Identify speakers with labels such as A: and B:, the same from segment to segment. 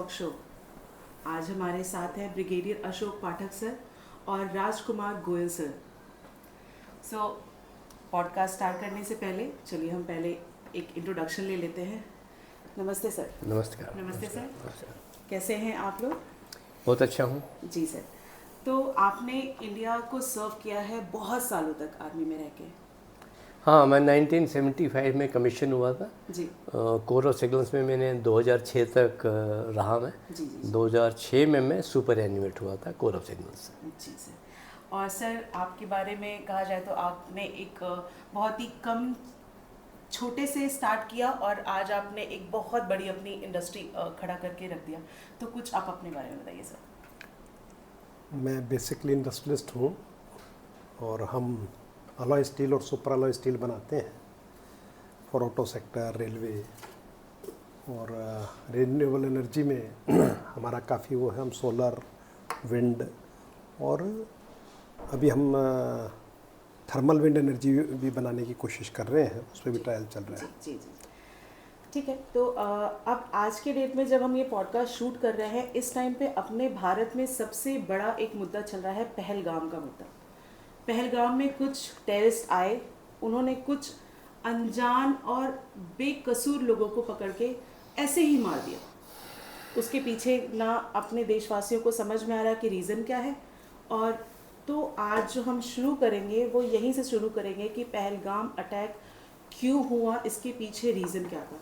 A: Talk show. आज हमारे साथ है ब्रिगेडियर अशोक पाठक सर और राजकुमार गोयल सर। पॉडकास्ट स्टार्ट करने से पहले चलिए हम पहले एक इंट्रोडक्शन ले लेते हैं। नमस्ते सर।
B: नमस्कार।
A: नमस्ते सर। कैसे हैं आप लोग?
B: बहुत अच्छा हूँ
A: जी सर। तो आपने इंडिया को सर्व किया है बहुत सालों तक आर्मी में रह के।
B: हाँ, मैं 1975 में कमीशन हुआ था
A: जी
B: कोर ऑफ सिग्नल्स में। मैंने 2006 तक रहा मैं।
A: जी जी
B: 2006 में मैं सुपर एनिमेट हुआ था कोर ऑफ सिग्नल्स।
A: जी सर। और सर आपके बारे में कहा जाए तो आपने एक बहुत ही कम छोटे से स्टार्ट किया और आज आपने एक बहुत बड़ी अपनी इंडस्ट्री खड़ा करके रख दिया। तो कुछ आप अपने बारे में बताइए सर।
C: मैं बेसिकली इंडस्ट्रियलिस्ट हूँ और हम अलॉय स्टील और सुपर अलॉय स्टील बनाते हैं फॉर ऑटो सेक्टर, रेलवे और रिन्यूएबल एनर्जी में हमारा काफ़ी वो है। हम सोलर, विंड और अभी हम थर्मल विंड एनर्जी भी बनाने की कोशिश कर रहे हैं, उस पर भी ट्रायल चल रहा है।
A: जी जी ठीक है। तो अब आज के डेट में जब हम ये पॉडकास्ट शूट कर रहे हैं, इस टाइम पे अपने भारत में सबसे बड़ा एक मुद्दा चल रहा है पहलगाम का मुद्दा। पहलगाम में कुछ टेररिस्ट आए, उन्होंने कुछ अनजान और बेकसूर लोगों को पकड़ के ऐसे ही मार दिया। उसके पीछे ना अपने देशवासियों को समझ में आ रहा कि रीज़न क्या है। और तो आज जो हम शुरू करेंगे वो यहीं से शुरू करेंगे कि पहलगाम अटैक क्यों हुआ, इसके पीछे रीज़न क्या था।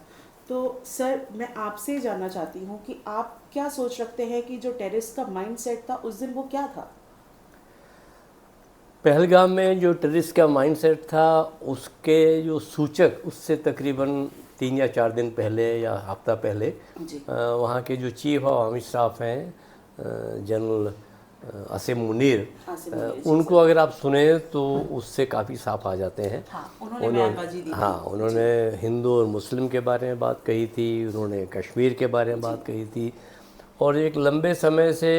A: तो सर मैं आपसे जानना चाहती हूँ कि आप क्या सोच रखते हैं कि जो टेररिस्ट का माइंडसेट था उस दिन वो क्या था?
B: पहलगाम में जो टेररिस्ट का माइंडसेट था, उसके जो सूचक उससे तकरीबन 3 या 4 दिन पहले या हफ्ता पहले वहाँ के जो चीफ ऑफ आर्मी स्टाफ हैं जनरल आसिम मुनीर, उनको अगर आप सुने तो उससे काफ़ी साफ आ जाते हैं। उन्होंने हिंदू और मुस्लिम के बारे में बात कही थी, उन्होंने कश्मीर के बारे में बात कही थी और एक लंबे समय से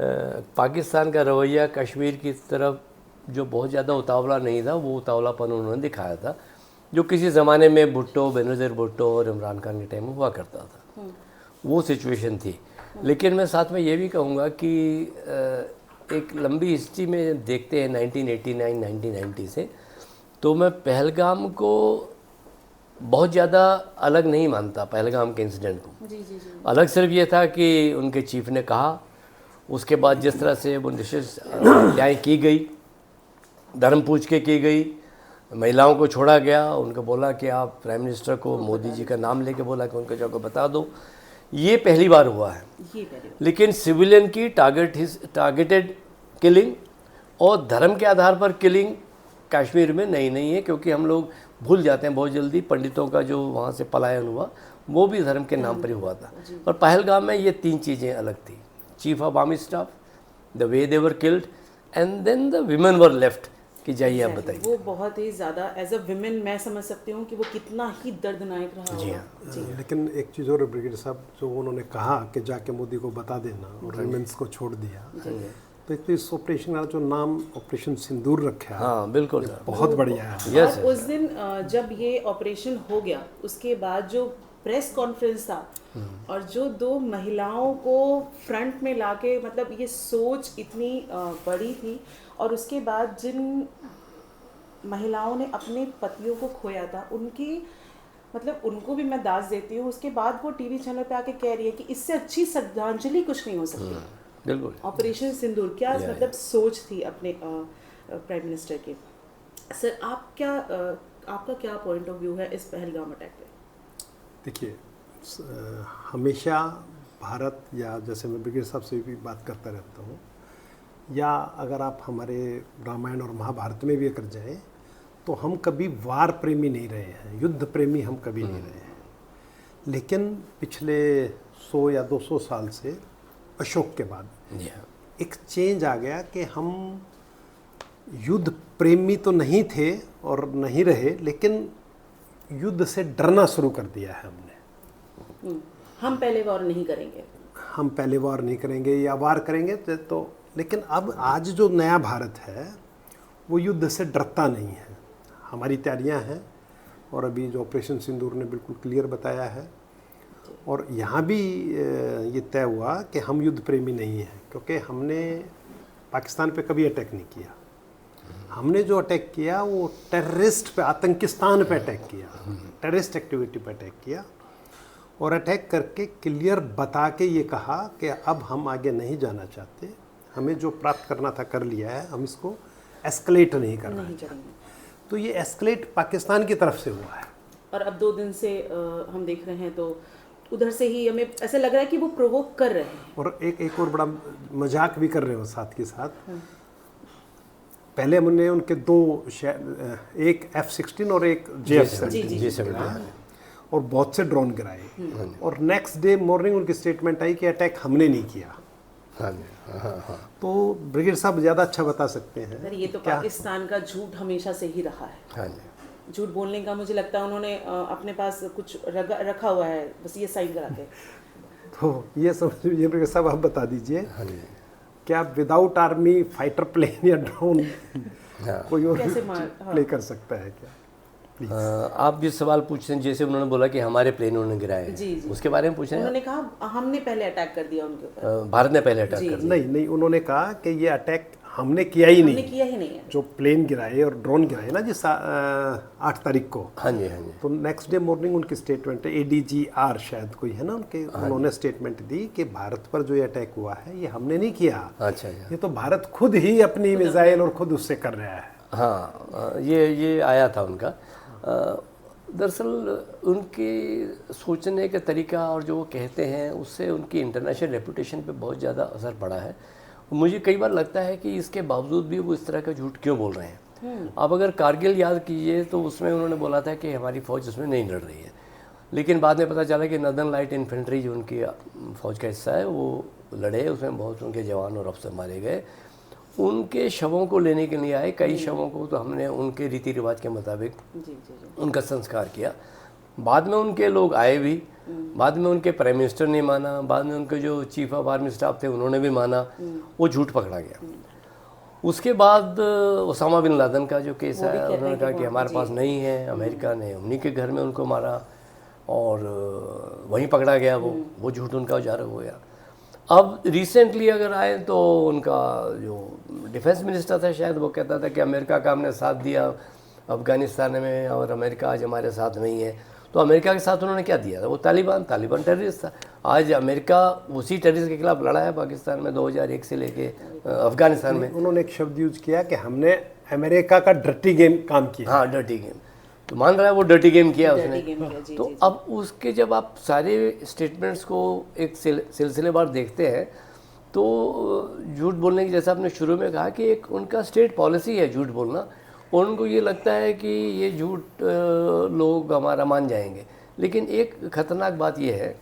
B: पाकिस्तान का रवैया कश्मीर की तरफ जो बहुत ज़्यादा उतावला नहीं था, वो उतावलापन उन्होंने दिखाया था जो किसी ज़माने में भुट्टो, बेनज़ीर भुट्टो और इमरान खान के टाइम में हुआ करता था। वो सिचुएशन थी। लेकिन मैं साथ में ये भी कहूँगा कि एक लंबी हिस्ट्री में देखते हैं 1989 1990 से, तो मैं पहलगाम को बहुत ज़्यादा अलग नहीं मानता। पहलगाम के इंसिडेंट को
A: जी।
B: अलग सिर्फ ये था कि उनके चीफ ने कहा, उसके बाद जिस तरह से वो निश्चित हत्याएँ की गई, धर्म पूछ के की गई, महिलाओं को छोड़ा गया, उनको बोला कि आप प्राइम मिनिस्टर को मोदी जी का नाम लेके बोला कि उनके जगह बता दो, ये पहली बार हुआ है। लेकिन सिविलियन की टारगेटेड किलिंग और धर्म के आधार पर किलिंग कश्मीर में नहीं है, क्योंकि हम लोग भूल जाते हैं बहुत जल्दी पंडितों का जो वहाँ से पलायन हुआ वो भी धर्म के नाम पर ही हुआ था। और पहलगाम में ये 3 चीज़ें अलग थी: chief of army staff, the way they were killed and then the women were left. कि जाइए आप बताइए।
A: वो बहुत ही ज़्यादा एज अ विमेन मैं समझ सकती हूँ कि वो कितना ही दर्दनाक रहा।
B: जी हाँ।
C: लेकिन एक चीज़ और ब्रिगेडियर साहब, जो उन्होंने कहा कि जाके मोदी को बता देना और विमेंस को छोड़ दिया, तो एक तो इस ऑपरेशन का जो नाम ऑपरेशन सिंदूर रखा है,
B: हाँ बिल्कुल
C: बहुत बढ़िया है।
A: यस। उस दिन जब ये ऑपरेशन हो गया, उसके बाद जो प्रेस कॉन्फ्रेंस था और जो 2 महिलाओं को फ्रंट में लाके, मतलब ये सोच इतनी बड़ी थी। और उसके बाद जिन महिलाओं ने अपने पतियों को खोया था, उनकी मतलब उनको भी मैं दाज देती हूँ। उसके बाद वो टीवी चैनल पे आके कह रही है कि इससे अच्छी श्रद्धांजलि कुछ नहीं हो सकती।
B: बिल्कुल।
A: ऑपरेशन सिंदूर क्या मतलब सोच थी अपने प्राइम मिनिस्टर की। सर आपका क्या पॉइंट ऑफ व्यू है इस पहलगाम अटैक पे?
C: देखिए, हमेशा भारत, या जैसे मैं ब्रिगेडियर साहब से भी बात करता रहता हूँ, या अगर आप हमारे रामायण और महाभारत में भी अगर जाएं, तो हम कभी वार प्रेमी नहीं रहे हैं, युद्ध प्रेमी हम कभी नहीं रहे हैं। लेकिन पिछले 100 या 200 साल से अशोक के बाद एक चेंज आ गया कि हम युद्ध प्रेमी तो नहीं थे और नहीं रहे, लेकिन युद्ध से डरना शुरू कर दिया है हमने।
A: हम पहले वार नहीं करेंगे,
C: हम पहले वार नहीं करेंगे या वार करेंगे तो। लेकिन अब आज जो नया भारत है वो युद्ध से डरता नहीं है। हमारी तैयारियां हैं और अभी जो ऑपरेशन सिंदूर ने बिल्कुल क्लियर बताया है। और यहाँ भी ये तय हुआ कि हम युद्ध प्रेमी नहीं हैं, क्योंकि हमने पाकिस्तान पे कभी अटैक नहीं किया। हमने जो अटैक किया वो टेररिस्ट पे, आतंकिस्तान पे अटैक किया, टेररिस्ट एक्टिविटी पे अटैक किया, और अटैक करके क्लियर बता के ये कहा कि अब हम आगे नहीं जाना चाहते, हमें जो प्राप्त करना था कर लिया है, हम इसको एस्केलेट नहीं करना चाहते। तो ये एस्केलेट पाकिस्तान की तरफ से हुआ है।
A: और अब 2 दिन से हम देख रहे हैं तो उधर से ही हमें ऐसा लग रहा है कि वो प्रोवोक कर रहे हैं, और
C: एक और बड़ा मजाक भी कर रहे हो साथ के साथ। पहले हमने उनके 2 एक F-16 और एक JF-17 और बहुत से ड्रोन गिराए, और नेक्स्ट डे मॉर्निंग उनकी स्टेटमेंट आई कि अटैक हमने नहीं किया। तो ब्रिगेड साहब ज़्यादा अच्छा बता सकते हैं।
A: ये तो पाकिस्तान का झूठ हमेशा से ही रहा है। झूठ बोलने का मुझे लगता है उन्होंने अपने पास कुछ रखा हुआ है, बस ये साइन करा के।
C: तो ये समझिए ब्रिगेड साहब, आप बता दीजिए क्या विदाउट आर्मी फाइटर प्लेन या ड्रोन कोई और प्ले कर सकता है क्या?
B: आप जिस सवाल पूछ रहे हैं, जैसे उन्होंने बोला कि हमारे प्लेन उन्होंने गिराए, उसके बारे में पूछ रहे हैं।
A: उन्होंने कहा हमने पहले अटैक कर दिया उनके ऊपर,
B: भारत ने पहले अटैक कर दिया।
C: नहीं, उन्होंने कहा कि ये अटैक हमने किया ही नहीं
A: है। जो
C: प्लेन गिराए और ड्रोन गिराए ना जिस 8 तारीख को,
B: हाँ जी।
C: तो नेक्स्ट डे मॉर्निंग उनकी स्टेटमेंट है, ADGR शायद कोई है ना उनके, उन्होंने स्टेटमेंट दी कि भारत पर जो ये अटैक हुआ है ये हमने नहीं किया।
B: अच्छा,
C: ये तो भारत खुद ही अपनी मिसाइल और खुद उससे कर रहा है।
B: हाँ, ये आया था उनका। दरअसल उनके सोचने का तरीका और जो वो कहते हैं उससे उनकी इंटरनेशनल रेपुटेशन पे बहुत ज़्यादा असर पड़ा है। मुझे कई बार लगता है कि इसके बावजूद भी वो इस तरह का झूठ क्यों बोल रहे हैं। आप अगर कारगिल याद कीजिए तो उसमें उन्होंने बोला था कि हमारी फ़ौज उसमें नहीं लड़ रही है, लेकिन बाद में पता चला कि नॉर्दर्न लाइट इन्फेंट्री जो उनकी फ़ौज का हिस्सा है वो लड़े, उसमें बहुत उनके जवान और अफसर मारे गए। उनके शवों को लेने के लिए आए, कई शवों को तो हमने उनके रीति रिवाज के मुताबिक उनका संस्कार किया। बाद में उनके लोग आए भी, बाद में उनके प्राइम मिनिस्टर ने माना, बाद में उनके जो चीफ ऑफ आर्मी स्टाफ थे उन्होंने भी माना, वो झूठ पकड़ा गया। उसके बाद ओसामा बिन लादेन का जो केस है, उन्होंने कहा कि हमारे पास नहीं है, अमेरिका ने उन्हीं के घर में उनको मारा और वहीं पकड़ा गया। वो झूठ उनका उजागर हो गया। अब रिसेंटली अगर आए तो उनका जो डिफेंस मिनिस्टर था शायद, वो कहता था कि अमेरिका का हमने साथ दिया अफ़गानिस्तान में और अमेरिका आज हमारे साथ नहीं है। तो अमेरिका के साथ उन्होंने क्या दिया था? वो तालिबान टेररिस्ट था। आज अमेरिका उसी टेररिस्ट के खिलाफ लड़ा है पाकिस्तान में 2001 से लेके अफ़गानिस्तान में।
C: उन्होंने एक शब्द यूज किया कि हमने अमेरिका का डर्टी गेम काम किया।
B: हाँ, डर्टी गेम, तो मान रहा है वो डर्टी गेम किया उसने। तो अब उसके जब आप सारे स्टेटमेंट्स को एक सिलसिलेवार देखते हैं तो झूठ बोलने की, जैसा आपने शुरू में कहा कि एक उनका स्टेट पॉलिसी है झूठ बोलना, और उनको ये लगता है कि ये झूठ लोग हमारा मान जाएंगे। लेकिन एक ख़तरनाक बात यह है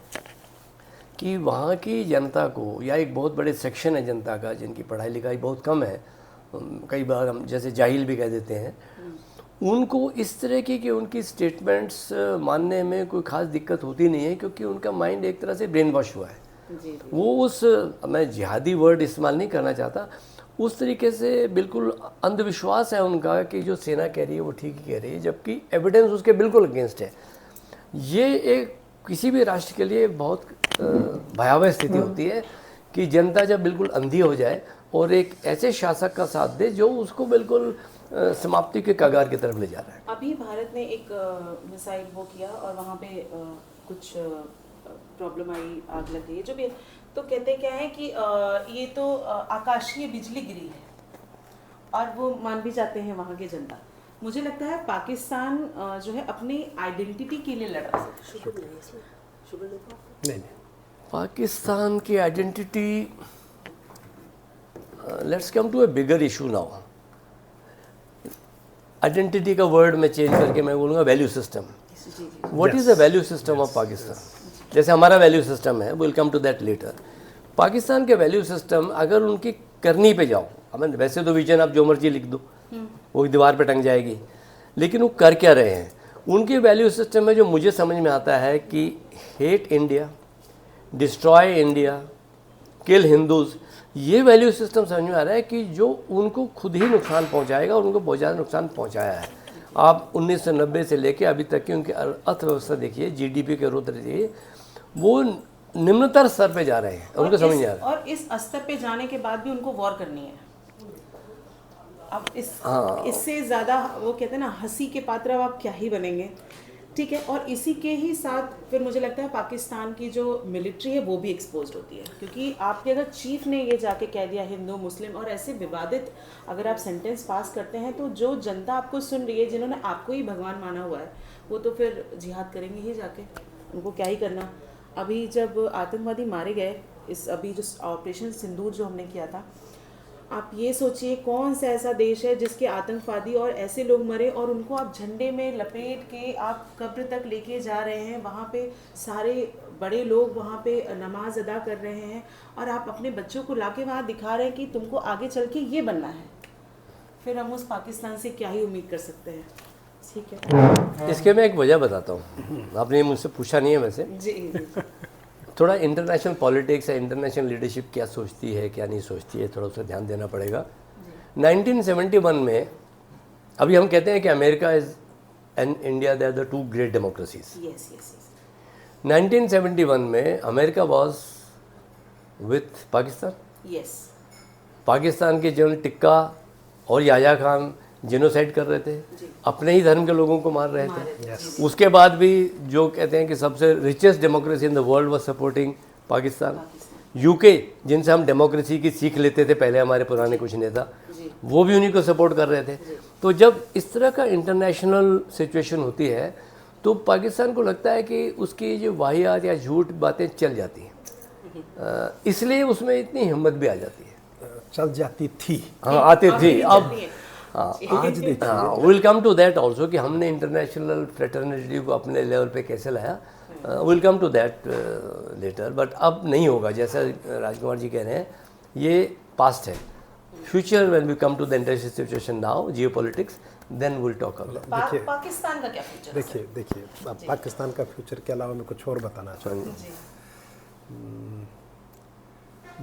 B: कि वहाँ की जनता को, या एक बहुत बड़े सेक्शन है जनता का जिनकी पढ़ाई लिखाई बहुत कम है, कई बार हम जैसे जाहिल भी कह देते हैं, उनको इस तरह की उनकी स्टेटमेंट्स मानने में कोई ख़ास दिक्कत होती नहीं है, क्योंकि उनका माइंड एक तरह से ब्रेन वॉश हुआ है। वो उस, मैं जिहादी वर्ड इस्तेमाल नहीं करना चाहता, उस तरीके से बिल्कुल अंधविश्वास है उनका कि जो सेना कह रही है वो ठीक ही कह रही है, जबकि एविडेंस उसके बिल्कुल अगेंस्ट है। ये एक किसी भी राष्ट्र के लिए बहुत भयावह स्थिति होती है कि जनता जब बिल्कुल अंधी हो जाए और एक ऐसे शासक का साथ दे जो उसको बिल्कुल समाप्ति के कगार की तरफ ले जा रहा है।
A: अभी भारत ने एक मिसाइल वो किया और वहाँ पे कुछ प्रॉब्लम आई, आग लग गई, जो भी, तो कहते क्या है कि ये तो आकाशीय बिजली गिरी है, और वो मान भी जाते हैं वहाँ की जनता। मुझे लगता है पाकिस्तान जो है अपनी आइडेंटिटी के लिए लड़ रहा है।
C: नहीं,
B: पाकिस्तान की identity, let's come to a bigger issue now. Identity का वर्ड मैं चेंज करके मैं बोलूँगा value system. What is the value system of Pakistan? जैसे हमारा वैल्यू सिस्टम है, will come to that later. Pakistan के वैल्यू सिस्टम अगर उनकी करनी पे जाओ, हमें वैसे तो विजन आप जो मर्जी लिख दो वो दीवार पे टंग जाएगी, लेकिन वो कर क्या रहे हैं? उनके वैल्यू सिस्टम में जो मुझे समझ में आता है कि हेट इंडिया, डिस्ट्रॉय इंडिया, किल हिंदूज़, ये वैल्यू सिस्टम समझ में आ रहा है कि जो उनको खुद ही नुकसान पहुंचाएगा और उनको बहुत ज़्यादा नुकसान पहुंचाया है। आप 1990 से लेके अभी तक की उनकी अर्थव्यवस्था देखिए, GDP के ग्रोथ देखिए, वो निम्नतर स्तर पे जा रहे हैं, उनको समझ नहीं आ रहा।
A: और इस स्तर पे जाने के बाद भी उनको वॉर करनी है। अब इससे ज़्यादा वो कहते हैं ना, हंसी के पात्र अब आप क्या ही बनेंगे। ठीक है, और इसी के ही साथ फिर मुझे लगता है पाकिस्तान की जो मिलिट्री है वो भी एक्सपोज होती है, क्योंकि आपके अगर चीफ ने ये जाके कह दिया हिंदू मुस्लिम और ऐसे विवादित अगर आप सेंटेंस पास करते हैं, तो जो जनता आपको सुन रही है, जिन्होंने आपको ही भगवान माना हुआ है, वो तो फिर जिहाद करेंगे ही जाके, उनको क्या ही करना। अभी जब आतंकवादी मारे गए, इस अभी जो ऑपरेशन सिंदूर जो हमने किया था, आप ये सोचिए कौन सा ऐसा देश है जिसके आतंकवादी और ऐसे लोग मरे और उनको आप झंडे में लपेट के आप कब्र तक लेके जा रहे हैं, वहाँ पे सारे बड़े लोग वहाँ पे नमाज अदा कर रहे हैं और आप अपने बच्चों को लाके वहाँ दिखा रहे हैं कि तुमको आगे चल के ये बनना है। फिर हम उस पाकिस्तान से क्या ही उम्मीद कर सकते हैं। ठीक है,
B: इसके मैं एक वजह बताता हूँ, आपने मुझसे पूछा नहीं है वैसे।
A: जी
B: थोड़ा इंटरनेशनल पॉलिटिक्स या इंटरनेशनल लीडरशिप क्या सोचती है क्या नहीं सोचती है, थोड़ा सा ध्यान देना पड़ेगा। 1971 में, अभी हम कहते हैं कि America is and India they are the two great democracies.
A: Yes yes
B: 1971 में America was with Pakistan.
A: Yes,
B: Pakistan के जनरल टिक्का और याया खान जेनोसाइड कर रहे थे, अपने ही धर्म के लोगों को मार रहे थे। उसके बाद भी जो कहते हैं कि सबसे richest democracy in the world was supporting Pakistan. UK, जिनसे हम डेमोक्रेसी की सीख लेते थे पहले हमारे पुराने कुछ नेता, वो भी उन्हीं को सपोर्ट कर रहे थे। तो जब इस तरह का इंटरनेशनल सिचुएशन होती है तो पाकिस्तान को लगता है कि उसकी जो वाहियात या झूठ बातें चल जाती हैं, इसलिए उसमें इतनी हिम्मत भी आ जाती है।
C: चल जाती थी,
B: हाँ आती थी। अब
C: आज देखिए,
B: will come to that also कि हमने इंटरनेशनल फ्रेटर्निटी को अपने लेवल पे कैसे लाया, will come to that later. But अब नहीं होगा, जैसा राजकुमार जी कह रहे हैं, ये पास्ट है। Future when we come to the international situation now, geopolitics, then will talk about.
A: Pakistan का क्या फ्यूचर?
C: देखिए अब पाकिस्तान का फ्यूचर के अलावा मैं कुछ और बताना चाहूँगा।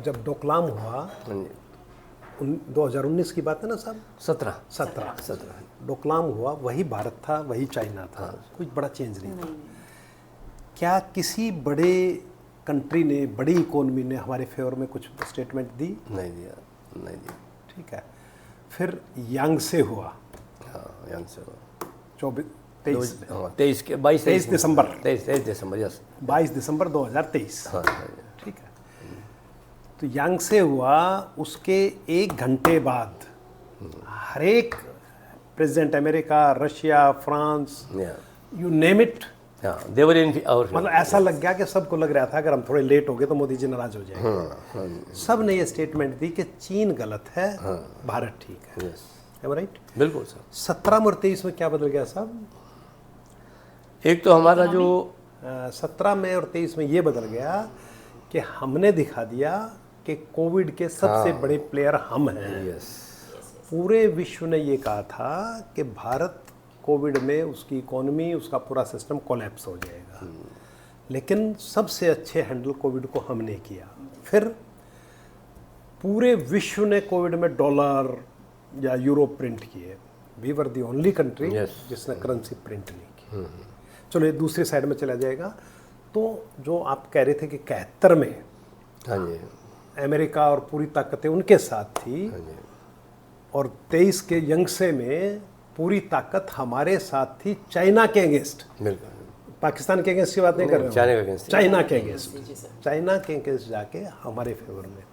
C: जब डोकलाम हुआ 2019 की बात है ना साहब, 17 डोकलाम हुआ, वही भारत था, वही चाइना था, कुछ बड़ा चेंज नहीं था। क्या किसी बड़े कंट्री ने, बड़ी इकोनॉमी ने हमारे फेवर में कुछ स्टेटमेंट दी?
B: नहीं दिया।
C: ठीक है, फिर यांगसे हुआ,
B: यांगसे हुआ
C: 22 दिसंबर
B: 22
C: दिसंबर 2023।
B: हाँ,
C: ठीक है, तो यांगसे हुआ, उसके 1 घंटे बाद हर एक president, America, Russia, France, you name it,
B: they were in और
C: मतलब ऐसा लग गया कि सबको लग रहा था अगर हम थोड़े लेट हो गए तो मोदी जी नाराज हो जाएंगे। सब ने ये स्टेटमेंट दी कि चीन गलत है, भारत ठीक है। राइट,
B: बिल्कुल सर।
C: 17 और 23 में क्या बदल गया साहब?
B: एक तो हमारा जो
C: 17 में और 23 में ये बदल गया कि हमने दिखा दिया कि कोविड के सबसे बड़े प्लेयर हम हैं। पूरे विश्व ने ये कहा था कि भारत कोविड में, उसकी इकोनॉमी, उसका पूरा सिस्टम कोलैप्स हो जाएगा, लेकिन सबसे अच्छे हैंडल कोविड को हमने किया। फिर पूरे विश्व ने कोविड में डॉलर या यूरो प्रिंट किए। We were the only country जिसने करेंसी प्रिंट नहीं की। चलो ये दूसरी साइड में चला जाएगा। तो जो आप कह रहे थे कि 71 में अमेरिका और पूरी ताकतें उनके साथ थी, और 23 के यंगसे में पूरी ताकत हमारे साथ थी चाइना के अगेंस्ट। पाकिस्तान के अगेंस्ट की बात नहीं कर रहे हैं, चाइना के अगेंस्ट जाके हमारे फेवर में।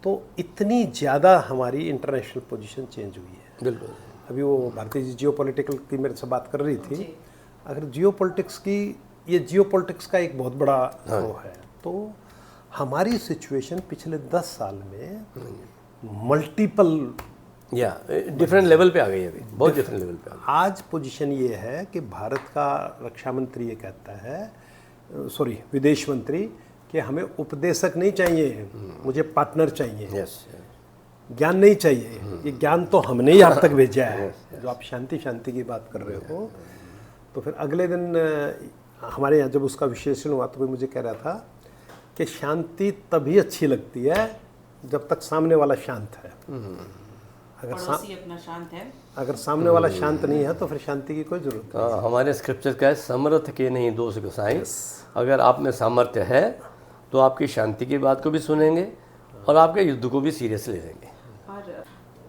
C: तो इतनी ज़्यादा हमारी इंटरनेशनल पोजीशन चेंज हुई है।
B: बिल्कुल।
C: अभी वो भारतीय जी जियोपॉलिटिकल की मेरे से बात कर रही थी। अगर जियोपॉलिटिक्स की, ये जियोपॉलिटिक्स का एक बहुत बड़ा वो है। तो हमारी सिचुएशन पिछले 10 साल में मल्टीपल
B: डिफरेंट लेवल पे आ गई है, अभी बहुत डिफरेंट लेवल पे आ गई।
C: आज पोजीशन ये है कि भारत का रक्षा मंत्री ये कहता है, सॉरी विदेश मंत्री, कि हमें उपदेशक नहीं चाहिए, मुझे पार्टनर चाहिए। ज्ञान नहीं चाहिए, ये ज्ञान तो हमने ही आप तक भेजा है। जो आप शांति की बात कर रहे हो, तो फिर अगले दिन हमारे यहाँ जब उसका विश्लेषण हुआ तो कोई मुझे कह रहा था कि शांति तभी अच्छी लगती है जब तक सामने वाला शांत है।
A: पड़ोसी अपना शांत है।
C: अगर सामने वाला शांत नहीं है तो फिर शांति की कोई जरूरत नहीं।
B: हमारे स्क्रिप्चर का है, समर्थ के नहीं दोष गोसाई। अगर आप में सामर्थ्य है तो आपकी शांति की बात को भी सुनेंगे और आपके युद्ध को भी सीरियस ले लेंगे।
A: और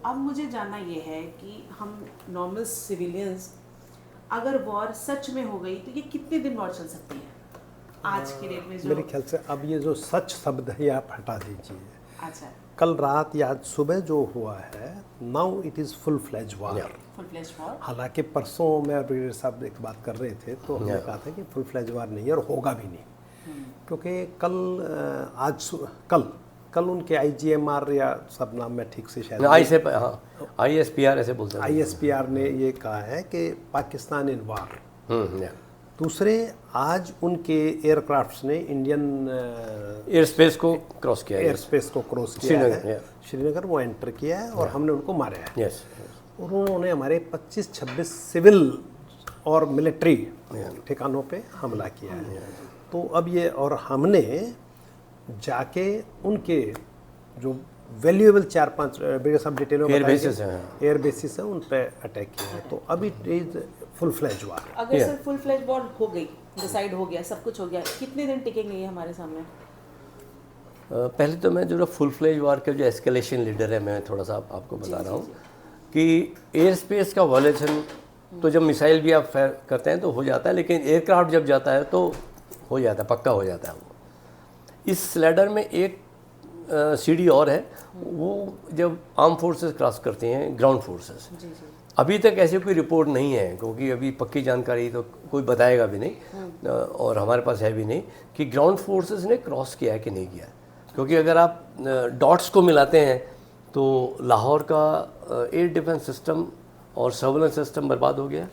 A: अब मुझे जानना ये है कि हम नॉर्मल सिविलियंस अगर वॉर सच में हो गई तो ये कितने दिन वॉर चल सकती है आज के डेट में? जो
C: मेरे ख्याल से अब ये जो सच शब्द है ये आप हटा दीजिए।
A: अच्छा,
C: कल रात या आज सुबह जो हुआ है, now it is full fledge war.
A: Full fledge war.
C: हालांकि परसों मैं ब्रिगेडियर साहब एक बात कर रहे थे तो हमने कहा था कि फुल फ्लेज वॉर नहीं है और होगा भी नहीं, क्योंकि कल उनके IGMR या सब नाम में ठीक से शायद
B: ISPR ऐसे बोलते हैं।
C: ISPR ने ये कहा है कि पाकिस्तान इन वार। दूसरे, आज उनके एयरक्राफ्ट्स ने इंडियन
B: एयर स्पेस को क्रॉस किया
C: है, श्रीनगर वो एंटर किया है और हमने उनको मारा है। और उन्होंने हमारे 25-26 सिविल और मिलिट्री ठिकानों पे हमला किया है। तो अब ये, और हमने जाके उनके जो वैल्यूएबल 4-5 ब्रिगेड सब डिटेल में एयर बेसिस है उन पे अटैक किया है। तो अभी it is full fledge war.
A: अगर सर फुल फ्लेज वॉर हो गई, डिसाइड हो गया, सब कुछ हो गया, कितने दिन टिकेंगे ये हमारे सामने?
B: पहले तो मैं जो फुल फ्लेज वॉर के जो एस्केलेशन लीडर है, मैं थोड़ा सा आपको बता रहा हूँ कि एयर स्पेस का वॉलेशन तो जब मिसाइल भी आप फायर करते हैं तो हो जाता है, लेकिन एयरक्राफ्ट जब जाता है तो हो जाता है, पक्का हो जाता है। वो इस लैडर में एक सीढ़ी और है, वो जब आर्म फोर्सेस क्रॉस करते हैं, ग्राउंड फोर्सेस। अभी तक ऐसी कोई रिपोर्ट नहीं है, क्योंकि अभी पक्की जानकारी तो कोई बताएगा भी नहीं और हमारे पास है भी नहीं कि ग्राउंड फोर्सेस ने क्रॉस किया है कि नहीं किया। क्योंकि अगर आप डॉट्स को मिलाते हैं तो लाहौर का एयर डिफेंस सिस्टम और सर्वेलेंस सिस्टम बर्बाद हो गया।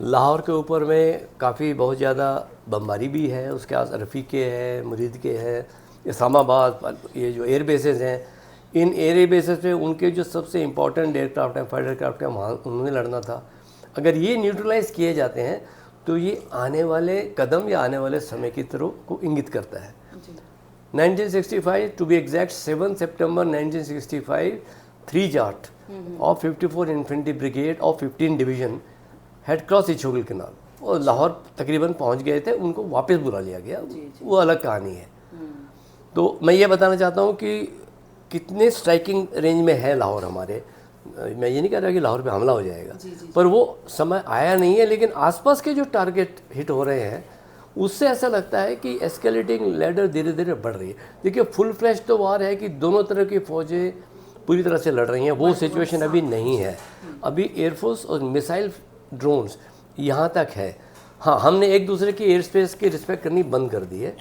B: लाहौर के ऊपर में काफ़ी बहुत ज़्यादा बमबारी भी है, उसके पास रफ़ीके है, मुरीद के है, इस्लामाबाद, ये जो एयर बेसेस हैं, इन एयर बेसेस पे उनके जो सबसे इम्पॉर्टेंट एयरक्राफ्ट हैं, फाइटर एयरक्राफ्ट हैं, वहाँ उन्होंने लड़ना था। अगर ये न्यूट्रलाइज किए जाते हैं तो ये आने वाले कदम या आने वाले समय की तरफ को इंगित करता है। 1965 टू बी एग्जैक्ट 7 सितंबर 1965 3 जाट of 54 इन्फेंट्री ब्रिगेड और 15 division head cross Ichhogil canal और लाहौर तकरीबन पहुंच गए थे, उनको वापस बुला लिया गया। वो अलग कहानी है। तो मैं ये बताना चाहता हूँ कि कितने स्ट्राइकिंग रेंज में है लाहौर हमारे। मैं ये नहीं कह रहा कि लाहौर पे हमला हो जाएगा, पर वो समय आया नहीं है। लेकिन आसपास के जो टारगेट हिट हो रहे हैं उससे ऐसा लगता है कि एस्केलेटिंग लैडर धीरे धीरे बढ़ रही है। देखिए, फुल फ्लैश तो वार है कि दोनों तरह की फौजें पूरी तरह से लड़ रही हैं, वो सिचुएशन अभी नहीं है। अभी एयरफोर्स और मिसाइल ड्रोन्स यहाँ तक है। हाँ, हमने एक दूसरे की एयर स्पेस की रिस्पेक्ट करनी बंद कर दी है।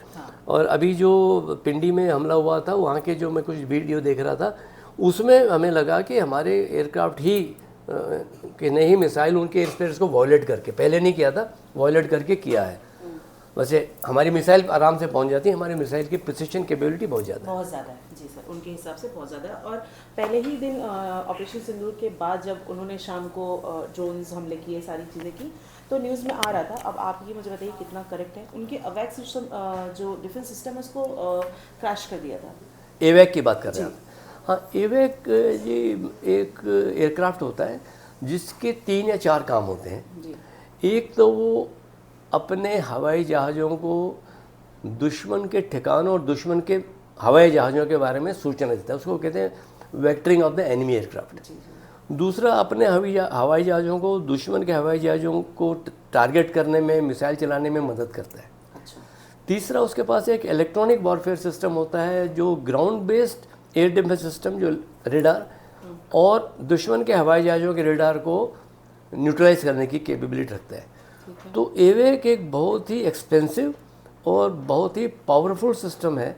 B: और अभी जो पिंडी में हमला हुआ था, वहाँ के जो मैं कुछ वीडियो देख रहा था, उसमें हमें लगा कि हमारे एयरक्राफ्ट ही कि नहीं, मिसाइल उनके एयर स्पेस को वॉयलेट करके, पहले नहीं किया था, वॉयलेट करके किया है। वैसे हमारी मिसाइल आराम से पहुंच जाती है, हमारी मिसाइल की प्रिसिशन कैपेबिलिटी बहुत ज़्यादा
A: है। जी सर, उनके हिसाब से बहुत ज़्यादा है। और पहले ही दिन ऑपरेशन सिंदूर के बाद जब उन्होंने शाम को ड्रोन्स हमले किए, सारी चीज़ें की, तो न्यूज़ में आ रहा था, अब आप ये मुझे बताइए कितना करेक्ट है, उनके अवैक सिस्टम जो डिफेंस सिस्टम है उसको क्रैश कर दिया था।
B: एवैक की बात कर रहे हैं। हाँ, एवैक ये एक एयरक्राफ्ट होता है जिसके 3 या 4 काम होते हैं। एक तो वो अपने हवाई जहाज़ों को दुश्मन के ठिकानों और दुश्मन के हवाई जहाज़ों के बारे में सूचना देता है, उसको कहते हैं vectoring of the enemy aircraft. दूसरा, अपने हवाई जहाज़ों को दुश्मन के हवाई जहाज़ों को टारगेट करने में, मिसाइल चलाने में मदद करता है। तीसरा, उसके पास एक इलेक्ट्रॉनिक वॉरफेयर सिस्टम होता है जो ground based air defence system, जो रेडार, और दुश्मन के हवाई जहाज़ों के रेडार को न्यूट्रलाइज करने की कैपेबिलिटी रखता है। तो एवेक एक बहुत ही एक्सपेंसिव और बहुत ही पावरफुल सिस्टम है।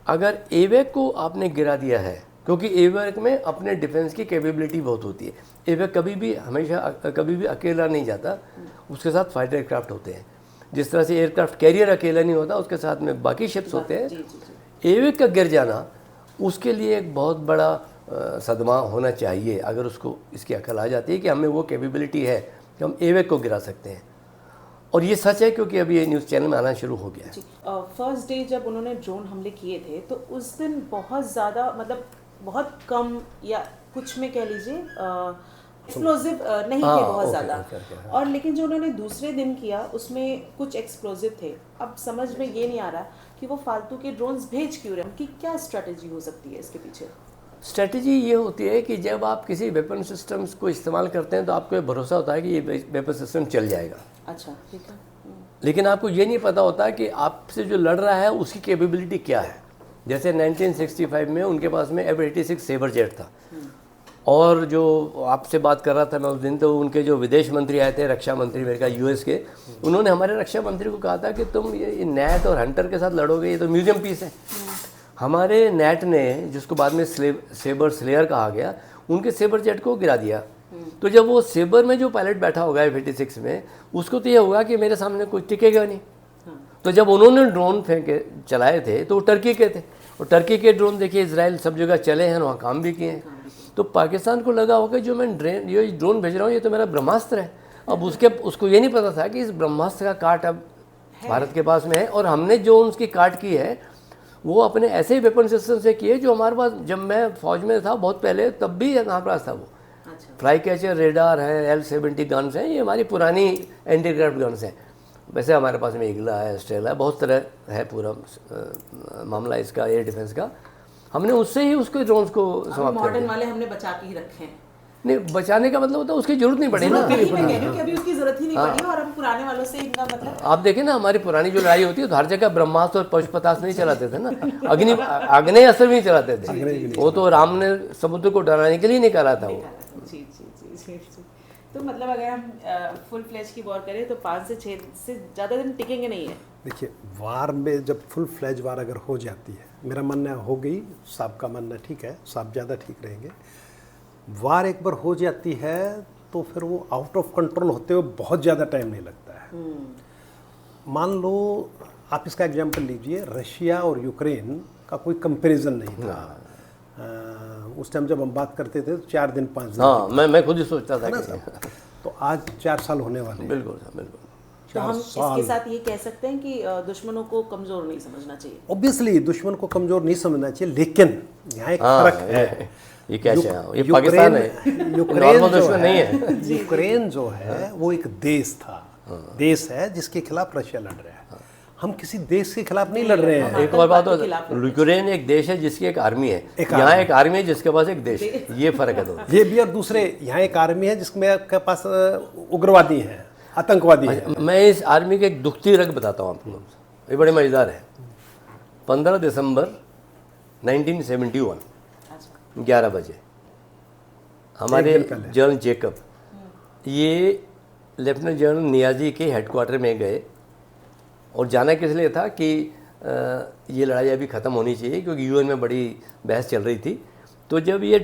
B: अगर एवेक को आपने गिरा दिया है, क्योंकि एवेक में अपने डिफेंस की कैपेबिलिटी बहुत होती है, एवेक कभी भी अकेला नहीं जाता, उसके साथ फाइटर एयरक्राफ्ट होते हैं। जिस तरह से एयरक्राफ्ट कैरियर अकेला नहीं होता, उसके साथ में बाकी शिप्स होते हैं। एवेक का गिर जाना उसके लिए एक बहुत बड़ा सदमा होना चाहिए, अगर उसको इसकी अकल आ जाती है कि हमें वो कैपेबिलिटी है कि हम एवेक को गिरा सकते हैं। और ये सच है, क्योंकि अभी ये न्यूज़ चैनल में आना शुरू हो गया है।
A: फर्स्ट डे जब उन्होंने ड्रोन हमले किए थे तो उस दिन बहुत ज़्यादा, मतलब बहुत कम या कुछ में कह लीजिए एक्सप्लोजिव नहीं थे बहुत ज़्यादा। और लेकिन जो उन्होंने दूसरे दिन किया उसमें कुछ एक्सप्लोजिव थे। अब समझ में ये नहीं आ रहा कि वो फालतू के ड्रोन्स भेज क्यों रहे हैं, उनकी क्या स्ट्रेटजी हो सकती है इसके पीछे?
B: स्ट्रेटजी ये होती है कि जब आप किसी वेपन सिस्टम्स को इस्तेमाल करते हैं तो आपको ये भरोसा होता है कि ये वेपन सिस्टम चल जाएगा।
A: अच्छा, ठीक है।
B: लेकिन आपको ये नहीं पता होता कि आपसे जो लड़ रहा है उसकी कैपेबिलिटी क्या है। जैसे 1965 में उनके पास में F-86 सेबर जेट था, और जो आपसे बात कर रहा था मैं उस दिन, तो उनके जो विदेश मंत्री आए थे, रक्षा मंत्री अमेरिका US के, उन्होंने हमारे रक्षा मंत्री को कहा था कि तुम ये नैट और हंटर के साथ लड़ोगे, ये तो म्यूजियम पीस है। हमारे नेट ने, जिसको बाद में सेबर स्लेयर कहा गया, उनके सेबर जेट को गिरा दिया। तो जब वो सेबर में जो पायलट बैठा होगा F-86 में, उसको तो ये होगा कि मेरे सामने कुछ टिकेगा नहीं। तो जब उन्होंने ड्रोन फेंके चलाए थे तो वो टर्की के थे, और टर्की के ड्रोन देखिए इजराइल सब जगह चले हैं, वहाँ काम भी किए हैं। तो पाकिस्तान को लगा होगा जो मैं ये ड्रोन भेज रहा हूँ ये तो मेरा ब्रह्मास्त्र है। अब उसको ये नहीं पता था कि इस ब्रह्मास्त्र का काट अब भारत के पास में है, और हमने जो उसकी काट की है वो अपने ऐसे ही वेपन सिस्टम से किए जो हमारे पास, जब मैं फौज में था बहुत पहले, तब भी हमारे पास था। वो फ्लाई कैचर रेडार है, L-70 गन्स हैं, ये हमारी पुरानी एंटी एयरक्राफ्ट गन्स हैं। वैसे हमारे पास में ईगला है, स्ट्रेला है, बहुत तरह है पूरा मामला इसका एयर डिफेंस का। हमने उससे ही उसके ड्रोन्स को समाप्त कर
A: मॉडर्न वाले हमने बचा के ही रखे हैं।
B: नहीं, बचाने का मतलब होता है उसकी जरूरत नहीं पड़ी ना।
A: मैं कह रही हूं कि अभी उसकी जरूरत ही नहीं पड़ी, और हम पुराने वालों से इनका मतलब,
B: आप देखें ना, हमारी पुरानी जो लड़ाई होती है तो हर जगह ब्रह्मास्त्र और पशुपतास्त्र नहीं चलाते थे ना, आग्नेय अस्त्र भी नहीं चलाते थे। वो तो राम ने समुद्र को डराने के लिए निकाला था वो।
A: जी। तो मतलब अगर हम फुल फ्लैश की वॉर करें तो 5 से 6 से ज़्यादा दिन टिकेंगे नहीं है।
C: देखिए, वार में जब फुल फ्लैज वार अगर हो जाती है, मेरा मानना हो गई, साहब का मानना ठीक है, साहब ज़्यादा ठीक रहेंगे। वार एक बार हो जाती है तो फिर वो आउट ऑफ कंट्रोल होते हुए बहुत ज़्यादा टाइम नहीं लगता है। मान लो आप इसका एग्जांपल लीजिए, रशिया और यूक्रेन का कोई कंपैरिजन नहीं था। उस टाइम जब हम बात करते थे तो 4 दिन 5 दिन।
B: हाँ, मैं खुद ही सोचता था कि
C: तो आज 4 साल होने वाले हैं।
B: बिल्कुल।
A: तो हम इसके साथ ये कह सकते हैं कि दुश्मनों को कमज़ोर नहीं समझना चाहिए।
C: ऑब्वियसली दुश्मन को कमज़ोर नहीं समझना चाहिए, लेकिन यहाँ एक फर्क है।
B: ये कैसे है? ये पाकिस्तान है,
C: यूक्रेन
B: दुश्मन नहीं है।
C: यूक्रेन जो है वो एक देश था, देश है जिसके खिलाफ रशिया लड़ रहा है। हम किसी देश के खिलाफ नहीं लड़ रहे हैं।
B: एक और बात, यूक्रेन एक देश है जिसकी एक आर्मी है, यहाँ एक आर्मी है जिसके पास एक देश है, ये फर्क है दोनों।
C: ये भी, और दूसरे यहाँ एक आर्मी है जिसमें के पास उग्रवादी हैं, आतंकवादी हैं।
B: मैं इस आर्मी के एक दुखती रग बताता हूँ आपको, ये बड़े मज़ेदार है। 15 दिसंबर 1971 11 बजे हमारे जनरल जेकब, ये लेफ्टिनेंट जनरल नियाजी के हेडक्वार्टर में गए, और जाना किस लिए था कि ये लड़ाई अभी ख़त्म होनी चाहिए क्योंकि UN में बड़ी बहस चल रही थी। तो जब ये